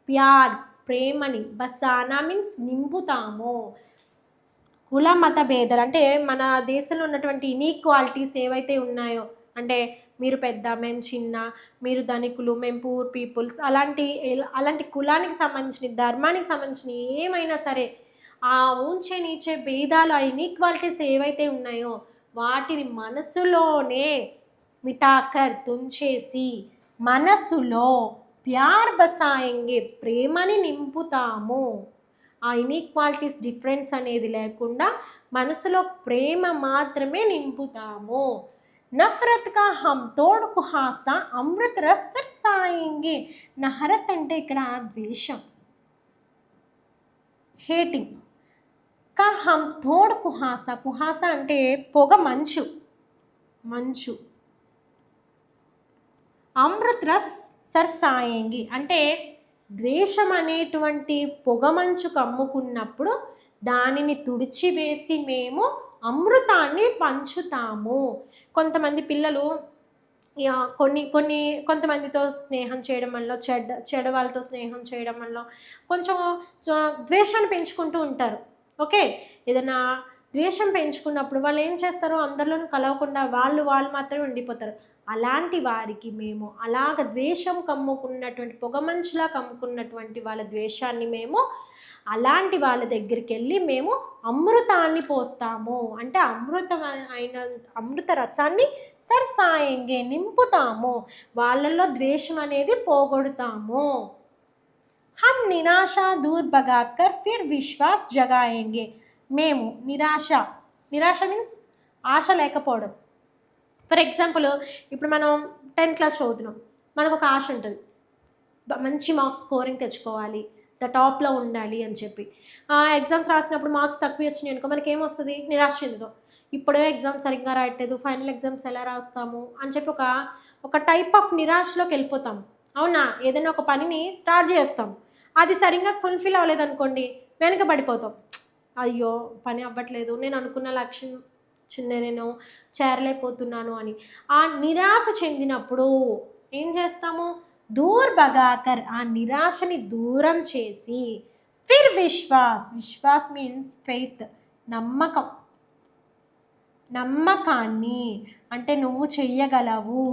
ప్యార్ ప్రేమని బసానా మీన్స్ నింపుతాము. కుల మత భేదాలు అంటే మన దేశంలో ఉన్నటువంటి ఇన్ఈక్వాలిటీస్ ఏవైతే ఉన్నాయో అంటే మీరు పెద్ద మేము చిన్న మీరు ధనికులు మేము పూర్ పీపుల్స్ అలాంటి కులానికి సంబంధించిన ధర్మానికి సంబంధించిన ఏమైనా సరే ఆ ఊంచే నీచే భేదాలు ఆ ఇన్ఈక్వాలిటీస్ ఏవైతే ఉన్నాయో వాటిని మనసులోనే మిటాకర్ తుంచేసి మనసులో ప్యార్ బసాయంగే ప్రేమని నింపుతాము. ఆ ఇన్ఈక్వాలిటీస్ డిఫరెన్స్ అనేది లేకుండా మనసులో ప్రేమ మాత్రమే నింపుతాము. నఫరత్ కా హమ్ తోడ్ కుహాసా అమృత్ రస్ బర్సాయేంగే. నహరత్ అంటే ఇక్కడ ద్వేషం, హేటింగ్. కా హమ్ తోడ్ కుహాసా, కుహాసా అంటే పొగ, మంచు, మంచు. అమృత్ రస్ సర్సాయేంగి అంటే ద్వేషం అనేటువంటి పొగమంచు కమ్ముకున్నప్పుడు దానిని తుడిచివేసి మేము అమృతాన్ని పంచుతాము. కొంతమంది పిల్లలు కొంతమందితో స్నేహం చేయడం వల్ల చెడ్డ వాళ్ళతో స్నేహం చేయడం వల్ల కొంచెం ద్వేషాన్ని పెంచుకుంటూ ఉంటారు. ఓకే, ఏదైనా ద్వేషం పెంచుకున్నప్పుడు వాళ్ళు ఏం చేస్తారు, అందరిలోనూ కలవకుండా వాళ్ళు మాత్రమే ఉండిపోతారు. అలాంటి వారికి మేము అలాగ ద్వేషం కమ్ముకున్నటువంటి పొగమంచులా కమ్ముకున్నటువంటి వాళ్ళ ద్వేషాన్ని మేము అలాంటి వాళ్ళ దగ్గరికి వెళ్ళి మేము అమృతాన్ని పోస్తాము. అంటే అమృత రసాన్ని సర్సాయంగే నింపుతాము, వాళ్ళల్లో ద్వేషం అనేది పోగొడతాము. హమ్ నిరాశ దూర్ భగాకర్ ఫిర్ విశ్వాస్ జగాయేంగే. మేము నిరాశ మీన్స్ ఆశ లేకపోవడం. ఫర్ ఎగ్జాంపుల్ ఇప్పుడు మనం 10th క్లాస్ చదువుతున్నాం, మనకు ఒక ఆశ ఉంటుంది, మంచి మార్క్స్ స్కోరింగ్ తెచ్చుకోవాలి, టాప్లో ఉండాలి అని చెప్పి. ఎగ్జామ్స్ రాసినప్పుడు మార్క్స్ తక్కువ వచ్చినాయి అనుకో మనకి ఏమొస్తుంది, నిరాశ చెందుతాం. ఇప్పుడే ఎగ్జామ్ సరిగ్గా రాయట్లేదు, ఫైనల్ ఎగ్జామ్స్ ఎలా రాస్తాము అని చెప్పి ఒక టైప్ ఆఫ్ నిరాశలోకి వెళ్ళిపోతాం. అవునా, ఏదైనా ఒక పనిని స్టార్ట్ చేస్తాం, అది సరిగ్గా ఫుల్ఫిల్ అవ్వలేదు అనుకోండి వెనకబడిపోతాం. అయ్యో పని అవ్వట్లేదు, నేను అనుకున్న లక్ష్యం నేను చేరలేకపోతున్నాను అని ఆ నిరాశ చెందినప్పుడు ఏం చేస్తాము, దూర్ భగాకర్ ఆ నిరాశని దూరం చేసి ఫిర్ విశ్వాస్ మీన్స్ ఫెయిత్, నమ్మకాన్ని అంటే నువ్వు చెయ్యగలవు.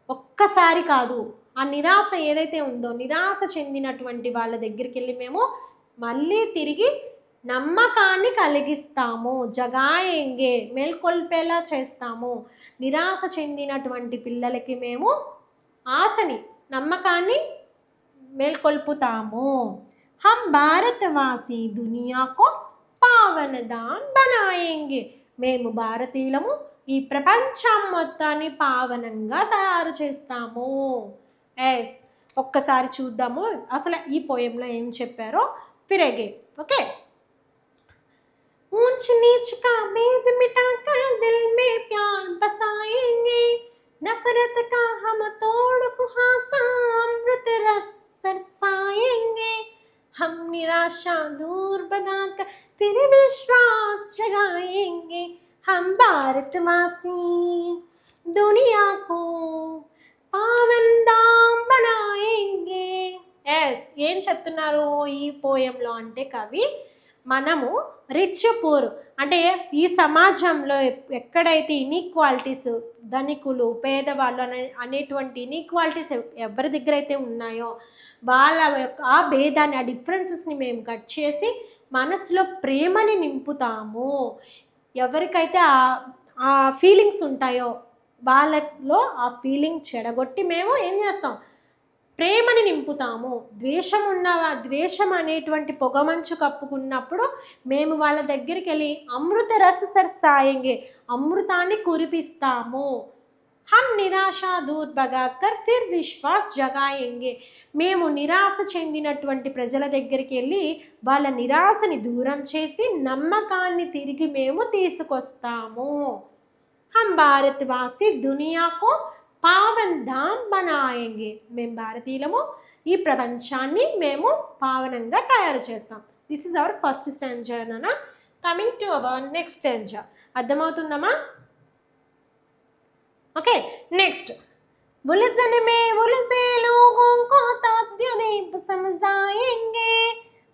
ఒక్కసారి కాదు, ఆ నిరాశ ఏదైతే ఉందో నిరాశ చెందినటువంటి వాళ్ళ దగ్గరికి వెళ్ళి మేము మళ్ళీ తిరిగి నమ్మకాన్ని కలిగిస్తాము. జగాయేంగే మేల్కొల్పేలా చేస్తాము. నిరాశ చెందినటువంటి పిల్లలకి మేము ఆశని నమ్మకాన్ని మేల్కొల్పుతాము. హమ్ భారతవాసి దునియాకో పావనదాన్ బనాయేంగే. మేము భారతీయులము ఈ ప్రపంచం మొత్తాన్ని పావనంగా తయారు చేస్తాము. ఎస్, ఒక్కసారి చూద్దాము అసలు ఈ పోయంలో ఏం చెప్పారో. ఫిరేగే ఓకే. ऊंच नीच का भेद मिटाकर दिल में प्यार बसाएंगे, नफरत का हम तोड़ कुहासा अमृत रस बरसाएंगे, हम निराशा दूर भगाकर फिर विश्वास जगाएंगे, हम भारतवासी दुनिया को पावन धाम बनाएंगे. ఎస్, ఏం చెప్తున్నారు ఈ పోయంలో అంటే కవి, మనము రిచ్ పూర్ అంటే ఈ సమాజంలో ఎక్కడైతే ఇన్ఈక్వాలిటీస్ ధనికులు పేదవాళ్ళు అనేటువంటి ఇన్ఈక్వాలిటీస్ ఎవరి దగ్గర అయితే ఉన్నాయో వాళ్ళ యొక్క ఆ భేదాన్ని ఆ డిఫరెన్సెస్ని మేము కట్ చేసి మనసులో ప్రేమని నింపుతాము. ఎవరికైతే ఆ ఫీలింగ్స్ ఉంటాయో వాళ్ళలో ఆ ఫీలింగ్ చెడగొట్టి మేము ఏం చేస్తాం, ప్రేమని నింపుతాము. ద్వేషం అనేటువంటి పొగమంచు కప్పుకున్నప్పుడు మేము వాళ్ళ దగ్గరికి వెళ్ళి అమృత రస సర్సాయంగే అమృతాన్ని కురిపిస్తాము. హమ్ నిరాశ దూర్ భగాకర్ ఫిర్ విశ్వాస్ జగాయేంగే. మేము నిరాశ చెందినటువంటి ప్రజల దగ్గరికి వెళ్ళి వాళ్ళ నిరాశని దూరం చేసి నమ్మకాన్ని తిరిగి మేము తీసుకొస్తాము. హమ్ భారతవాసి దునియాకు పావన్ ధామ్ బనాయేంగే. మేము భారతీయులము ఈ ప్రపంచాన్ని మేము పావనంగా తయారు చేస్తాం. This is our first stanza నాన్న. Coming to our next stanza. అర్థమవుతుందమ్మా? Okay, next. उलझन में उलझे लोगों को ताद्यदीप समझाएंगे,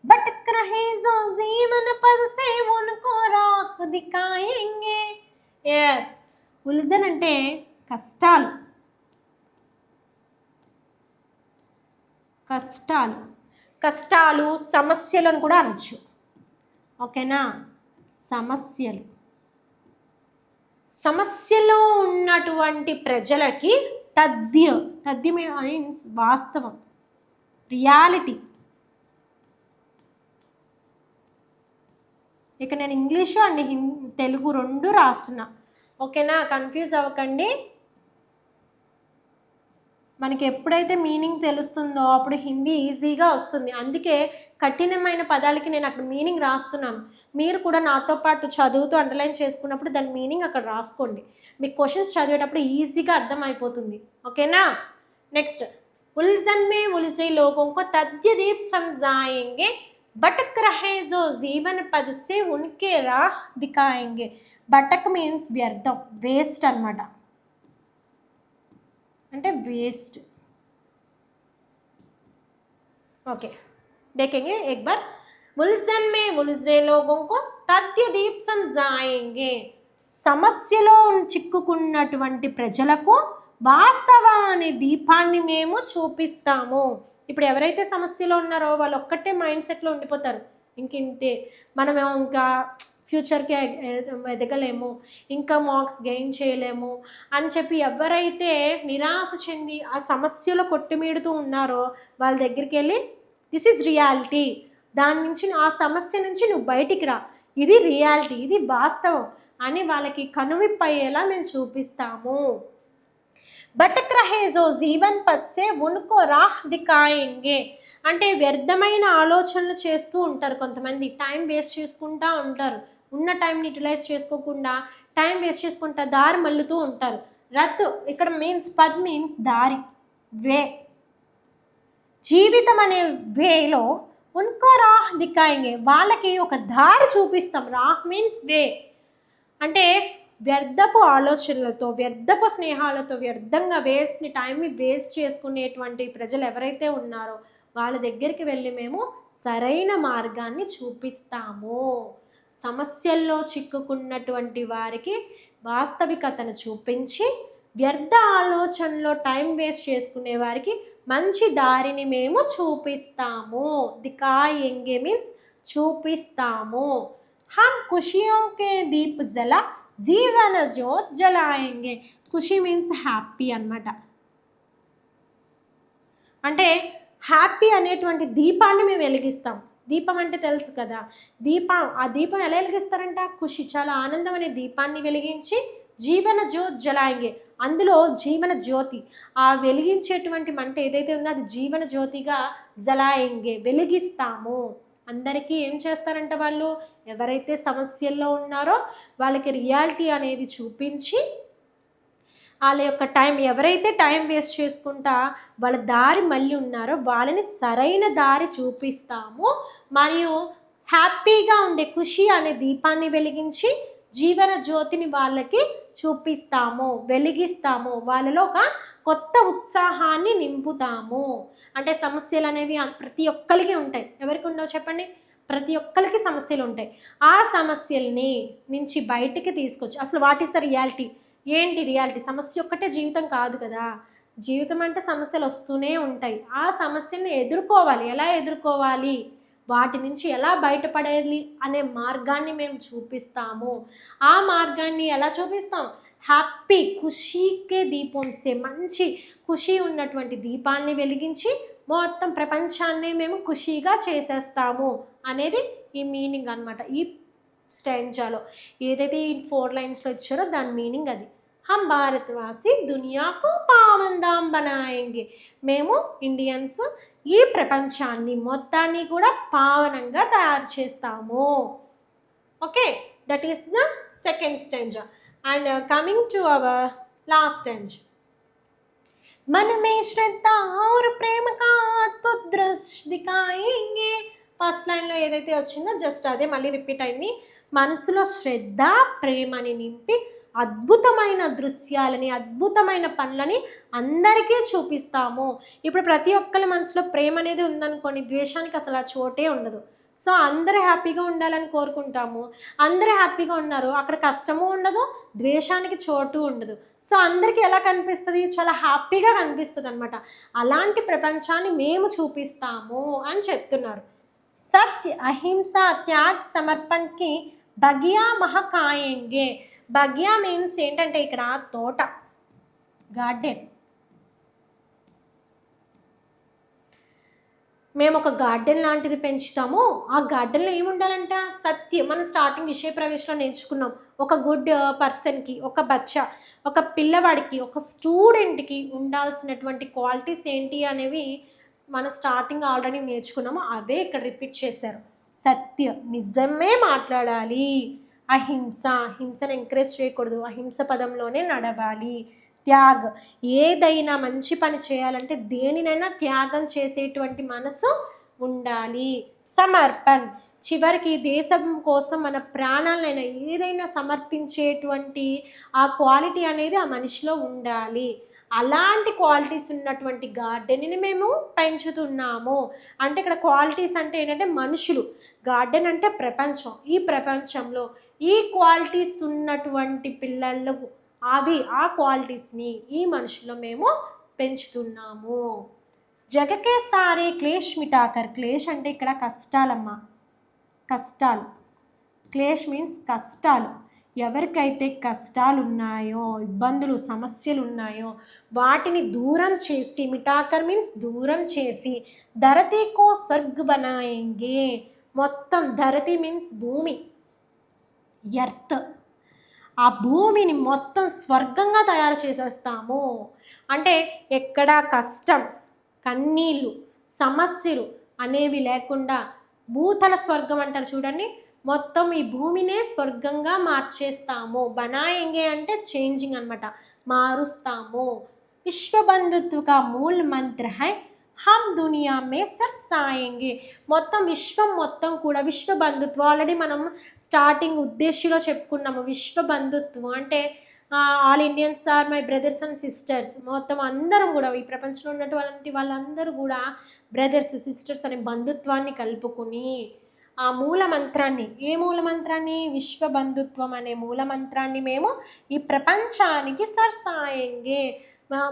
भटक रहे जो जीवन पद से उनको राह दिखाएंगे. ఎస్, ఉల్జన్ అంటే కష్టాలు. కష్టాలు కష్టాలు సమస్యలను కూడా అనొచ్చు. ఓకేనా? సమస్యలు. సమస్యలో ఉన్నటువంటి ప్రజలకి తథ్య మీన్స్ వాస్తవం, రియాలిటీ. ఇక నేను ఇంగ్లీషు అండ్ తెలుగు రెండు రాస్తున్నా. ఓకేనా? కన్ఫ్యూజ్ అవ్వకండి. మనకి ఎప్పుడైతే మీనింగ్ తెలుస్తుందో అప్పుడు హిందీ ఈజీగా వస్తుంది. అందుకే కఠినమైన పదాలకి నేను అక్కడ మీనింగ్ రాస్తున్నాను. మీరు కూడా నాతో పాటు చదువుతూ అండర్లైన్ చేసుకున్నప్పుడు దాని మీనింగ్ అక్కడ రాసుకోండి. మీకు క్వశ్చన్స్ చదివేటప్పుడు ఈజీగా అర్థమైపోతుంది. ఓకేనా? నెక్స్ట్. ఉల్జన్ మే ఉల్జే లోగోं को तथ्यदीप समझाएंगे, भटक रहे जो जीवन पद से उनके राह दिखाएंगे. భటక్ మీన్స్ వ్యర్థం, వేస్ట్ అన్నమాట. అంటే వేస్ట్. ओके, देखेंगे एक बार. उलझन में उलझे लोगों को तथ्यदीप समझाएंगे. సమస్యలో చిక్కుకున్నటువంటి ప్రజలకు వాస్తవం అనే దీపాన్ని మేము చూపిస్తాము. ఇప్పుడు ఎవరైతే సమస్యలో ఉన్నారో వాళ్ళు ఒక్కటే మైండ్ సెట్లో ఉండిపోతారు. ఇంతే, మనమేమో ఇంకా ఫ్యూచర్కి ఎదగలేము, ఇంకా మార్క్స్ గెయిన్ చేయలేము అని చెప్పి ఎవరైతే నిరాశ చెంది ఆ సమస్యలో కొట్టుమీడుతూ ఉన్నారో వాళ్ళ దగ్గరికి వెళ్ళి దిస్ ఈజ్ రియాలిటీ, దాని నుంచి ఆ సమస్య నుంచి నువ్వు బయటికి రా, ఇది రియాలిటీ, ఇది వాస్తవం అని వాళ్ళకి కనువిప్పయ్యేలా మేము చూపిస్తాము. భటక్ రహే జో జీవన్ పద్ సే ఉన్కో రాహ్ దిఖాయేంగే. అంటే వ్యర్థమైన ఆలోచనలు చేస్తూ ఉంటారు కొంతమంది, టైం వేస్ట్ చేసుకుంటూ ఉంటారు. ఉన్న టైంని యూటిలైజ్ చేసుకోకుండా టైం వేస్ట్ చేసుకుంటా దారి మళ్ళుతూ ఉంటారు. రత్ ఇక్కడ మీన్స్ పద్ మీన్స్ దారి, వే. జీవితం అనే వేలో ఉన్కో రాహ్ దిఖాయేంగే, వాళ్ళకి ఒక దారి చూపిస్తాం. రాహ్ మీన్స్ వే. అంటే వ్యర్థపు ఆలోచనలతో, వ్యర్థపు స్నేహాలతో, వ్యర్థంగా టైంని వేస్ట్ చేసుకునేటువంటి ప్రజలు ఎవరైతే ఉన్నారో వాళ్ళ దగ్గరికి వెళ్ళి మేము సరైన మార్గాన్ని చూపిస్తాము. సమస్యల్లో చిక్కుకున్నటువంటి వారికి వాస్తవికతను చూపించి, వ్యర్థ ఆలోచనలో టైం వేస్ట్ చేసుకునే వారికి మంచి దారిని మేము చూపిస్తాము. దిఖాయేంగే మీన్స్ చూపిస్తాము. हम खुशियों के दीप जला जीवन ज्योत जलाएंगे. ఖుషి మీన్స్ హ్యాపీ అన్నమాట. అంటే హ్యాపీ అనేటువంటి దీపాన్ని మేము వెలిగిస్తాం. దీపం అంటే తెలుసు కదా, ఆ దీపం ఎలా వెలిగిస్తారంట? ఖుషి, చాలా ఆనందం అనే దీపాన్ని వెలిగించి జీవన జ్యోత్ జలాయంగే, అందులో జీవన జ్యోతి, ఆ వెలిగించేటువంటి మంట ఏదైతే ఉందో అది జీవన జ్యోతిగా జలాయంగే వెలిగిస్తాము. అందరికీ ఏం చేస్తారంట? వాళ్ళు ఎవరైతే సమస్యల్లో ఉన్నారో వాళ్ళకి రియాలిటీ అనేది చూపించి, వాళ్ళ యొక్క ఎవరైతే టైం వేస్ట్ చేసుకుంటా వాళ్ళ దారి మళ్ళీ ఉన్నారో వాళ్ళని సరైన దారి చూపిస్తాము. మరియు హ్యాపీగా ఉండే ఖుషి అనే దీపాన్ని వెలిగించి జీవన జ్యోతిని వాళ్ళకి చూపిస్తాము, వెలిగిస్తాము. వాళ్ళలో ఒక కొత్త ఉత్సాహాన్ని నింపుతాము. అంటే సమస్యలు అనేవి ప్రతి ఒక్కరికి ఉంటాయి. ఎవరికి ఉండవు చెప్పండి? ప్రతి ఒక్కరికి సమస్యలు ఉంటాయి. ఆ సమస్యల్ని నుంచి బయటికి తీసుకొచ్చి, అసలు వాట్ ఈస్ ద రియాలిటీ? ఏంటి రియాలిటీ? సమస్య ఒక్కటే జీవితం కాదు కదా. జీవితం అంటే సమస్యలు వస్తూనే ఉంటాయి. ఆ సమస్యలను ఎదుర్కోవాలి. ఎలా ఎదుర్కోవాలి, వాటి నుంచి ఎలా బయటపడేది అనే మార్గాన్ని మేము చూపిస్తాము. ఆ మార్గాన్ని ఎలా చూపిస్తాం? హ్యాపీ ఖుషీకే దీపం సే, మంచి ఖుషి ఉన్నటువంటి దీపాన్ని వెలిగించి మొత్తం ప్రపంచాన్ని మేము ఖుషీగా చేసేస్తాము అనేది ఈ మీనింగ్ అన్నమాట. ఈ స్టాంజాలో ఏదైతే ఈ 4 లైన్స్లో ఇచ్చారో దాని మీనింగ్ అది. హమ్ భారత్వాసి దునియాకు పావందాం బనాయేంగే. మేము ఇండియన్స్ ఈ ప్రపంచాన్ని మొత్తాన్ని కూడా పావనంగా తయారు చేస్తాము. Okay, that is the second stanza. And coming to our last stanza. मन में श्रद्धा और प्रेम का अद्भुत दृश्य दिखाएंगे. ఫస్ట్ లైన్లో ఏదైతే వచ్చిందో జస్ట్ అదే మళ్ళీ రిపీట్ అయింది. మనసులో శ్రద్ధ ప్రేమని నింపి అద్భుతమైన దృశ్యాలని అద్భుతమైన పనులని అందరికీ చూపిస్తాము. ఇప్పుడు ప్రతి ఒక్కరి మనసులో ప్రేమ అనేది ఉందనుకోండి, ద్వేషానికి అసలు ఆ చోటే ఉండదు. సో అందరూ హ్యాపీగా ఉండాలని కోరుకుంటాము. అందరూ హ్యాపీగా ఉన్నారు, అక్కడ కష్టము ఉండదు, ద్వేషానికి చోటు ఉండదు. సో అందరికీ ఎలా కనిపిస్తుంది? చాలా హ్యాపీగా కనిపిస్తుంది అనమాట. అలాంటి ప్రపంచాన్ని మేము చూపిస్తాము అని చెప్తున్నారు. సత్య అహింస త్యాగ్ సమర్పణకి బగియా మహకాయంగే. బగియా మీన్స్ ఏంటంటే ఇక్కడ తోట, గార్డెన్. మేము ఒక గార్డెన్ లాంటిది పెంచుతాము. ఆ గార్డెన్లో ఏముండాలంట? సత్యం. మనం స్టార్టింగ్ విషయ ప్రవేశంలో నేర్చుకున్నాం. ఒక గుడ్ పర్సన్కి, ఒక బచ్చా, ఒక పిల్లవాడికి, ఒక స్టూడెంట్కి ఉండాల్సినటువంటి క్వాలిటీస్ ఏంటి అనేవి మనం స్టార్టింగ్ ఆల్రెడీ నేర్చుకున్నాము. అవే ఇక్కడ రిపీట్ చేశారు. సత్యం, నిజమే మాట్లాడాలి. అహింస, హింసను ఎంకరేజ్ చేయకూడదు, అహింస పదంలోనే నడవాలి. త్యాగ్, ఏదైనా మంచి పని చేయాలంటే దేనినైనా త్యాగం చేసేటువంటి మనసు ఉండాలి. సమర్పణ్, చివరికి దేశం కోసం మన ప్రాణాలైనా ఏదైనా సమర్పించేటువంటి ఆ క్వాలిటీ అనేది ఆ మనిషిలో ఉండాలి. అలాంటి క్వాలిటీస్ ఉన్నటువంటి గార్డెన్ని మేము పెంచుతున్నాము. అంటే ఇక్కడ క్వాలిటీస్ అంటే ఏంటంటే మనుషులు, గార్డెన్ అంటే ప్రపంచం. ఈ ప్రపంచంలో ఈ క్వాలిటీస్ ఉన్నటువంటి పిల్లలు ఆ క్వాలిటీస్ని ఈ మనుషుల్లో మేము పెంచుతున్నాము. జగకే సారే క్లేష్ మిటాకర్. క్లేష్ అంటే ఇక్కడ కష్టాలమ్మా, కష్టాలు. క్లేష్ మీన్స్ కష్టాలు. ఎవరికైతే కష్టాలు ఉన్నాయో, ఇబ్బందులు, సమస్యలు ఉన్నాయో వాటిని దూరం చేసి, మిటాకర్ మీన్స్ దూరం చేసి, ధరతీకో స్వర్గ్ బనాయేంగే. మొత్తం ధరతి మీన్స్ భూమి, ఎర్త్. ఆ భూమిని మొత్తం స్వర్గంగా తయారు చేసేస్తాము. అంటే ఎక్కడ కష్టం, కన్నీళ్ళు, సమస్యలు అనేవి లేకుండా భూతల స్వర్గం అంటారు చూడండి, మొత్తం ఈ భూమినే స్వర్గంగా మార్చేస్తాము. బనాయేంగే అంటే చేంజింగ్ అనమాట, మారుస్తాము. విశ్వబంధుత్వ కా మూల్ మంత్ర హై హమ్ దునియా మే సర్సాయేంగే. మొత్తం విశ్వం మొత్తం కూడా విశ్వబంధుత్వం. ఆల్రెడీ మనం స్టార్టింగ్ ఉద్దేశంలో చెప్పుకున్నాము. విశ్వబంధుత్వం అంటే all Indians are my brothers and sisters. మొత్తం అందరం కూడా ఈ ప్రపంచంలో ఉన్నటువంటి వాళ్ళందరూ కూడా బ్రదర్స్ సిస్టర్స్ అనే బంధుత్వాన్ని కలుపుకుని ఆ మూల మంత్రాన్ని, ఏ మూల మంత్రాన్ని? విశ్వబంధుత్వం అనే మూల మంత్రాన్ని మేము ఈ ప్రపంచానికి సర్సాయేంగే,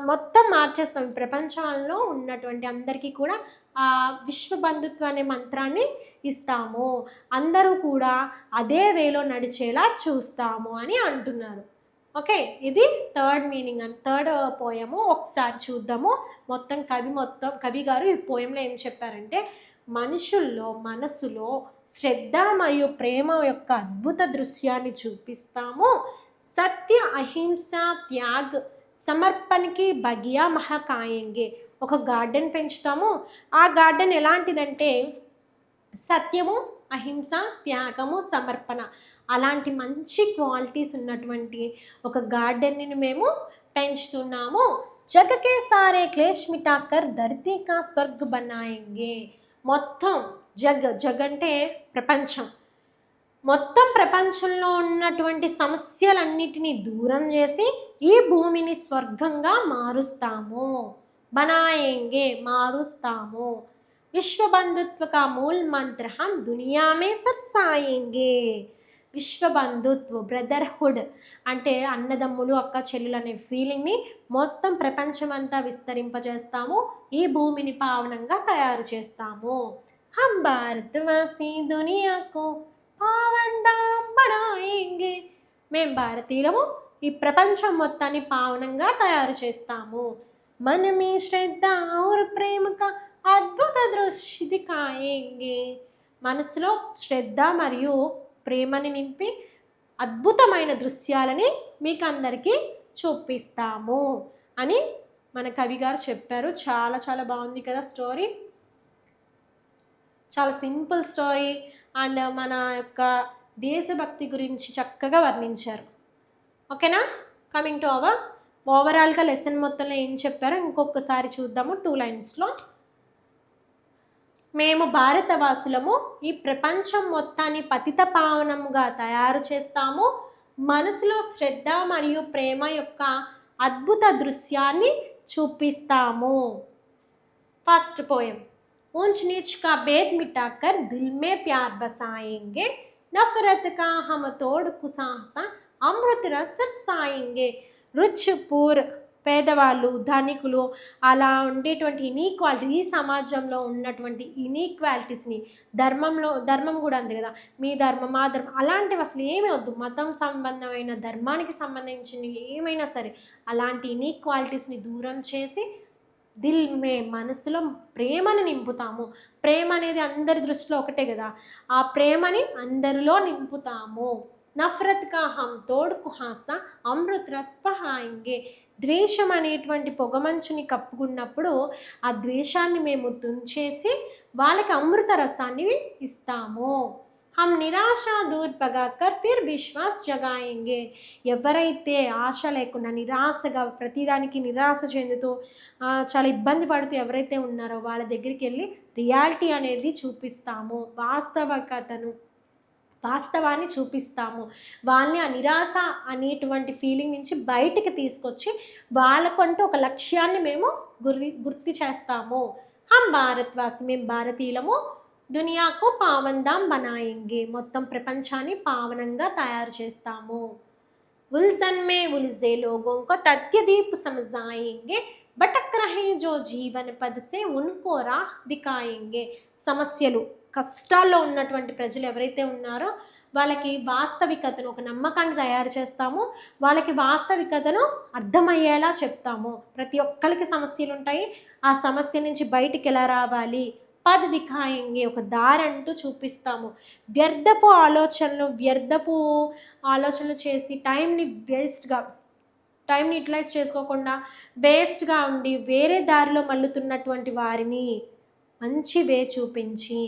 మొత్తం మార్చేస్తాం. ఈ ప్రపంచంలో ఉన్నటువంటి అందరికీ కూడా ఆ విశ్వబంధుత్వం అనే మంత్రాన్ని ఇస్తాము. అందరూ కూడా అదే వేలో నడిచేలా చూస్తాము అని అంటున్నారు. ఓకే, ఇది థర్డ్ మీనింగ్ అని, థర్డ్ పోయము. ఒకసారి చూద్దాము. కవి గారు ఈ పోయంలో ఏం చెప్పారంటే, మనుషుల్లో మనసులో శ్రద్ధ మరియు ప్రేమ యొక్క అద్భుత దృశ్యాన్ని చూపిస్తాము. సత్య అహింస త్యాగ్ సమర్పణకి బగియా మహకాయేంగే. ఒక గార్డెన్ పెంచుతాము. ఆ గార్డెన్ ఎలాంటిదంటే సత్యము, అహింస, త్యాగము, సమర్పణ అలాంటి మంచి క్వాలిటీస్ ఉన్నటువంటి ఒక గార్డెన్ని మేము పెంచుతున్నాము. జగకే సారే క్లేష్ మిటాకర్ ధరతీ కా స్వర్గ్ బనాయేంగే. మొత్తం జగ్ అంటే ప్రపంచం, మొత్తం ప్రపంచంలో ఉన్నటువంటి సమస్యలన్నిటినీ దూరం చేసి ఈ భూమిని స్వర్గంగా మారుస్తాము. బనాయేంగే మారుస్తాము. విశ్వబంధుత్వ కా మూల్ మంత్ర హం దునియా మే సర్సాయేంగే. విశ్వబంధుత్వ, బ్రదర్హుడ్ అంటే అన్నదమ్ములు, అక్క చెల్లెలు అనే ఫీలింగ్ని మొత్తం ప్రపంచమంతా విస్తరింపజేస్తాము. ఈ భూమిని పావనంగా తయారు చేస్తాము. హమ్ భారత్వాసి దునియాకు పావన్దాం బనాయేంగే. మేము భారతీయులము, ఈ ప్రపంచం మొత్తాన్ని పావనంగా తయారు చేస్తాము. మనమే శ్రద్ధ ఔర్ ప్రేమక అద్భుత దృశ్య దిఖాయేంగే. మనసులో శ్రద్ధ మరియు ప్రేమని నింపి అద్భుతమైన దృశ్యాలని మీకు అందరికీ చూపిస్తాము అని మన కవి గారు చెప్పారు. చాలా చాలా బాగుంది కదా స్టోరీ. చాలా సింపుల్ స్టోరీ అండ్ మన యొక్క దేశభక్తి గురించి చక్కగా వర్ణించారు. ఓకేనా? కమింగ్ టు అవర్ ఓవరాల్గా లెసన్ మొత్తంలో ఏం చెప్పారో ఇంకొకసారి చూద్దాము 2 లైన్స్లో. మేము భారతవాసులము ఈ ప్రపంచం మొత్తాన్ని పతిత పావనముగా తయారు చేస్తాము. మనసులో శ్రద్ధ మరియు ప్రేమ యొక్క అద్భుత దృశ్యాన్ని చూపిస్తాము. First poem. ऊंच नीच का भेद मिटाकर दिल में प्यार बसाएंगे, नफरत का हम तोड़ कुसासा అమృత రసాయింగే. రిచ్ పూర్, పేదవాళ్ళు ధనికులు, అలా ఉండేటువంటి ఇనీక్వాలిటీ, ఈ సమాజంలో ఉన్నటువంటి ఇనీక్వాలిటీస్ని, ధర్మం కూడా అంతే కదా, మీ ధర్మం మా ధర్మం అలాంటివి అసలు ఏమీ వద్దు. మతం సంబంధమైన ధర్మానికి సంబంధించినవి ఏమైనా సరే అలాంటి ఇనీక్వాలిటీస్ని దూరం చేసి దిల్ మే మనసులో ప్రేమని నింపుతాము. ప్రేమ అనేది అందరి దృష్టిలో ఒకటే కదా, ఆ ప్రేమని అందరిలో నింపుతాము. నఫరత్ కా హమ్ తోడ్ కుహాసా అమృత్ రస్ పహాయింగే. ద్వేషం అనేటువంటి పొగమంచుని కప్పుకున్నప్పుడు ఆ ద్వేషాన్ని మేము తుంచేసి వాళ్ళకి అమృత రసాన్ని ఇస్తాము. हम నిరాశ దూర్ పగాకర్ ఫిర్ విశ్వాస్ జగాయేంగే. ఎవరైతే ఆశ లేకుండా నిరాశగా ప్రతిదానికి నిరాశ చెందుతూ చాలా ఇబ్బంది పడుతూ ఎవరైతే ఉన్నారో వాళ్ళ దగ్గరికి వెళ్ళి రియాలిటీ అనేది చూపిస్తాము, వాస్తవాన్ని చూపిస్తాము. వాళ్ళని ఆ నిరాశ అనేటువంటి ఫీలింగ్ నుంచి బయటికి తీసుకొచ్చి వాళ్ళకంటూ ఒక లక్ష్యాన్ని మేము గుర్తు చేస్తాము. హమ్ భారత్వాసి, మేము భారతీయులము, దునియాకు పావందాం బనాయింగే, మొత్తం ప్రపంచాన్ని పావనంగా తయారు చేస్తాము. ఉల్జన్ మే ఉల్జే లోగోं को तथ्यदीप समझाएंगे, भटक रहे जो जीवन पद से उनको राह दिखाएंगे. సమస్యలు కష్టాల్లో ఉన్నటువంటి ప్రజలు ఎవరైతే ఉన్నారో వాళ్ళకి వాస్తవికతను, ఒక నమ్మకాన్ని తయారు చేస్తాము. వాళ్ళకి వాస్తవికతను అర్థమయ్యేలా చెప్తాము. ప్రతి ఒక్కరికి సమస్యలు ఉంటాయి, ఆ సమస్య నుంచి బయటికి ఎలా రావాలి, పద్ దిఖాయింగే, ఒక దారి అంటూ చూపిస్తాము. వ్యర్థపు ఆలోచనలు చేసి టైంని యూటిలైజ్ చేసుకోకుండా వేస్ట్గా ఉండి వేరే దారిలో మళ్ళుతున్నటువంటి వారిని మంచి వే చూపించి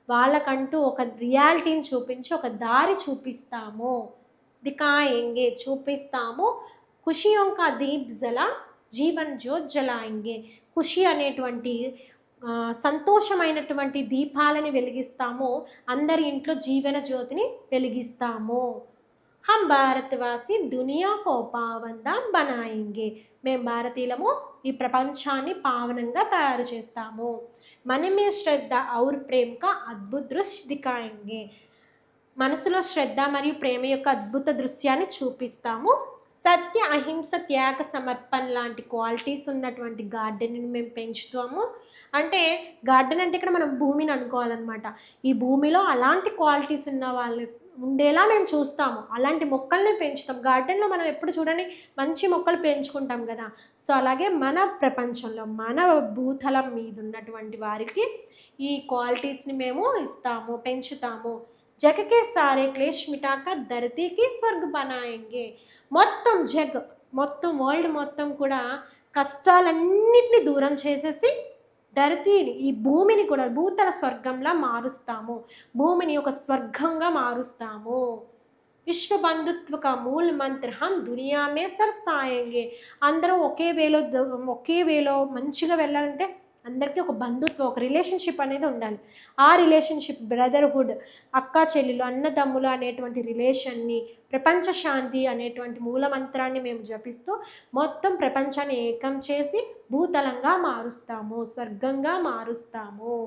వాళ్ళకంటూ ఒక రియాలిటీని చూపించి ఒక దారి చూపిస్తాము. దిఖాయింగే, చూపిస్తాము. ఖుషియోం కా దీప్ జలా జీవన్ జ్యోత్ జలాయింగే. ఖుషి అనేటువంటి సంతోషమైనటువంటి దీపాలని వెలిగిస్తాము, అందరి ఇంట్లో జీవన జ్యోతిని వెలిగిస్తాము. హమ్ భారత్వాసి దునియా కో పావందాం బనాయింగే. మేము భారతీయులము ఈ ప్రపంచాన్ని పావనంగా తయారు చేస్తాము. మనమే శ్రద్ధ ఔర్ ప్రేమ కా అద్భుత దృశ్య దిఖాయింగే. మనసులో శ్రద్ధ మరియు ప్రేమ యొక్క అద్భుత దృశ్యాన్ని చూపిస్తాము. సత్య, అహింస, త్యాగ, సమర్పణ లాంటి క్వాలిటీస్ ఉన్నటువంటి గార్డెన్ని మేము పెంచుతాము. అంటే గార్డెన్ అంటే ఇక్కడ మనం భూమిని అనుకోవాలన్నమాట. ఈ భూమిలో అలాంటి క్వాలిటీస్ ఉన్న వాళ్ళు ఉండేలా మేము చూస్తాము, అలాంటి మొక్కల్ని పెంచుతాం. గార్డెన్లో మనం ఎప్పుడు చూడండి మంచి మొక్కలు పెంచుకుంటాం కదా, సో అలాగే మన ప్రపంచంలో మన భూతలం మీద ఉన్నటువంటి వారికి ఈ క్వాలిటీస్ని మేము ఇస్తాము, పెంచుతాము. జగకే సారే క్లేష్ మిటాక ధరతీకి స్వర్గ బనాయింగే. మొత్తం వరల్డ్ మొత్తం కూడా కష్టాలన్నిటిని దూరం చేసేసి ధరతీని, ఈ భూమిని కూడా భూతల స్వర్గంలా మారుస్తాము, భూమిని ఒక స్వర్గంగా మారుస్తాము. విశ్వ బంధుత్వ కా మూల మంత్ర హమ్ దునియా మే సర్సాయేంగే. అందరూ ఒకే వేలో మంచిగా వెళ్ళాలంటే అందరికీ ఒక బంధుత్వం, ఒక రిలేషన్షిప్ అనేది ఉండాలి. ఆ రిలేషన్షిప్ బ్రదర్హుడ్, అక్క చెల్లెలు, అన్నదమ్ములు అనేటువంటి రిలేషన్ని, ప్రపంచ శాంతి అనేటువంటి మూలమంత్రాన్ని మేము జపిస్తూ మొత్తం ప్రపంచాన్ని ఏకం చేసి భూతలంగా మారుస్తాము, స్వర్గంగా మారుస్తాము.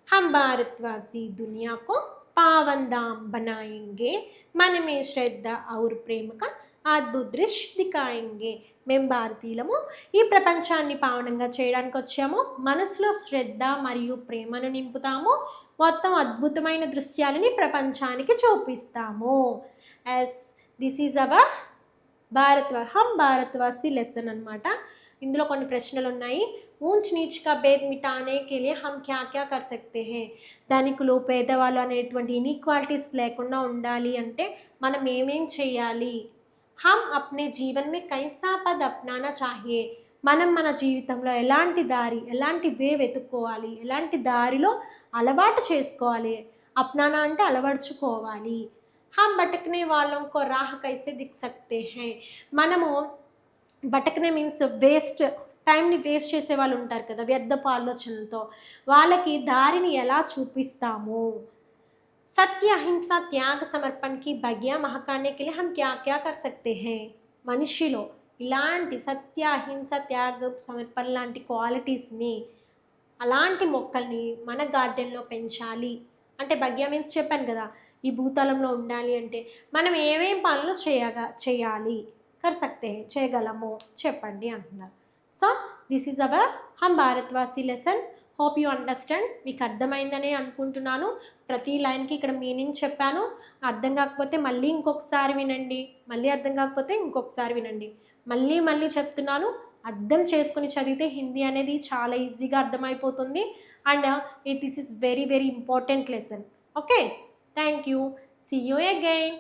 हम भारतवासी दुनिया को पावनदाम बनाएंगे, मन में श्रद्धा और प्रेम का అద్భుత దృశ్య దిఖాయింగే. మేము భారతీయులము ఈ ప్రపంచాన్ని పావనంగా చేయడానికి వచ్చాము, మనసులో శ్రద్ధ మరియు ప్రేమను నింపుతాము, మొత్తం అద్భుతమైన దృశ్యాలని ప్రపంచానికి చూపిస్తాము. Yes, this is our Bharatvasi lesson అనమాట. ఇందులో కొన్ని ప్రశ్నలు ఉన్నాయి. ऊंच नीच का भेद मिटाने के लिए हम क्या क्या कर सकते हैं. ధనికులు పేదవాళ్ళు అనేటువంటి ఇన్ఈక్వాలిటీస్ లేకుండా ఉండాలి అంటే మనం ఏమేం చేయాలి. హమ్ అప్నే జీవన్ మే కైసా పద్ అప్నానా చాహియే. మనం మన జీవితంలో ఎలాంటి వే వెతుక్కోవాలి, ఎలాంటి దారిలో అలవాటు చేసుకోవాలి. అప్నానా అంటే అలవర్చుకోవాలి. हम भटकने वालों को राह कैसे दिख सकते हैं మనము భటకనే మీన్స్ వేస్ట్ టైంని వేస్ట్ చేసే వాళ్ళు ఉంటారు కదా వ్యర్థపు ఆలోచనలతో వాళ్ళకి దారిని ఎలా చూపిస్తాము सत्य अहिंसा त्याग समर्पण की बगिया महकाने के लिए हम क्या क्या कर सकते हैं మనిషిలో ఇలాంటి సత్య అహింస త్యాగ సమర్పణ లాంటి క్వాలిటీస్ని అలాంటి మొక్కల్ని మన గార్డెన్లో పెంచాలి అంటే భగ్య మీన్స్ చెప్పాను కదా ఈ భూతలంలో ఉండాలి అంటే మనం ఏమేం పనులు చేయాలి కర్ సక్తే హై చేయగలము చెప్పండి అంటున్నారు so this is our Hum Bharatvasi lesson hope you understand మీకు అర్థమైందనే అనుకుంటున్నాను ప్రతి లైన్కి ఇక్కడ మీనింగ్ చెప్పాను అర్థం కాకపోతే మళ్ళీ ఇంకొకసారి వినండి మళ్ళీ అర్థం కాకపోతే ఇంకొకసారి వినండి మళ్ళీ మళ్ళీ చెప్తున్నాను అర్థం చేసుకుని చదివితే హిందీ అనేది చాలా ఈజీగా అర్థమైపోతుంది and this is very very important lesson okay thank you see you again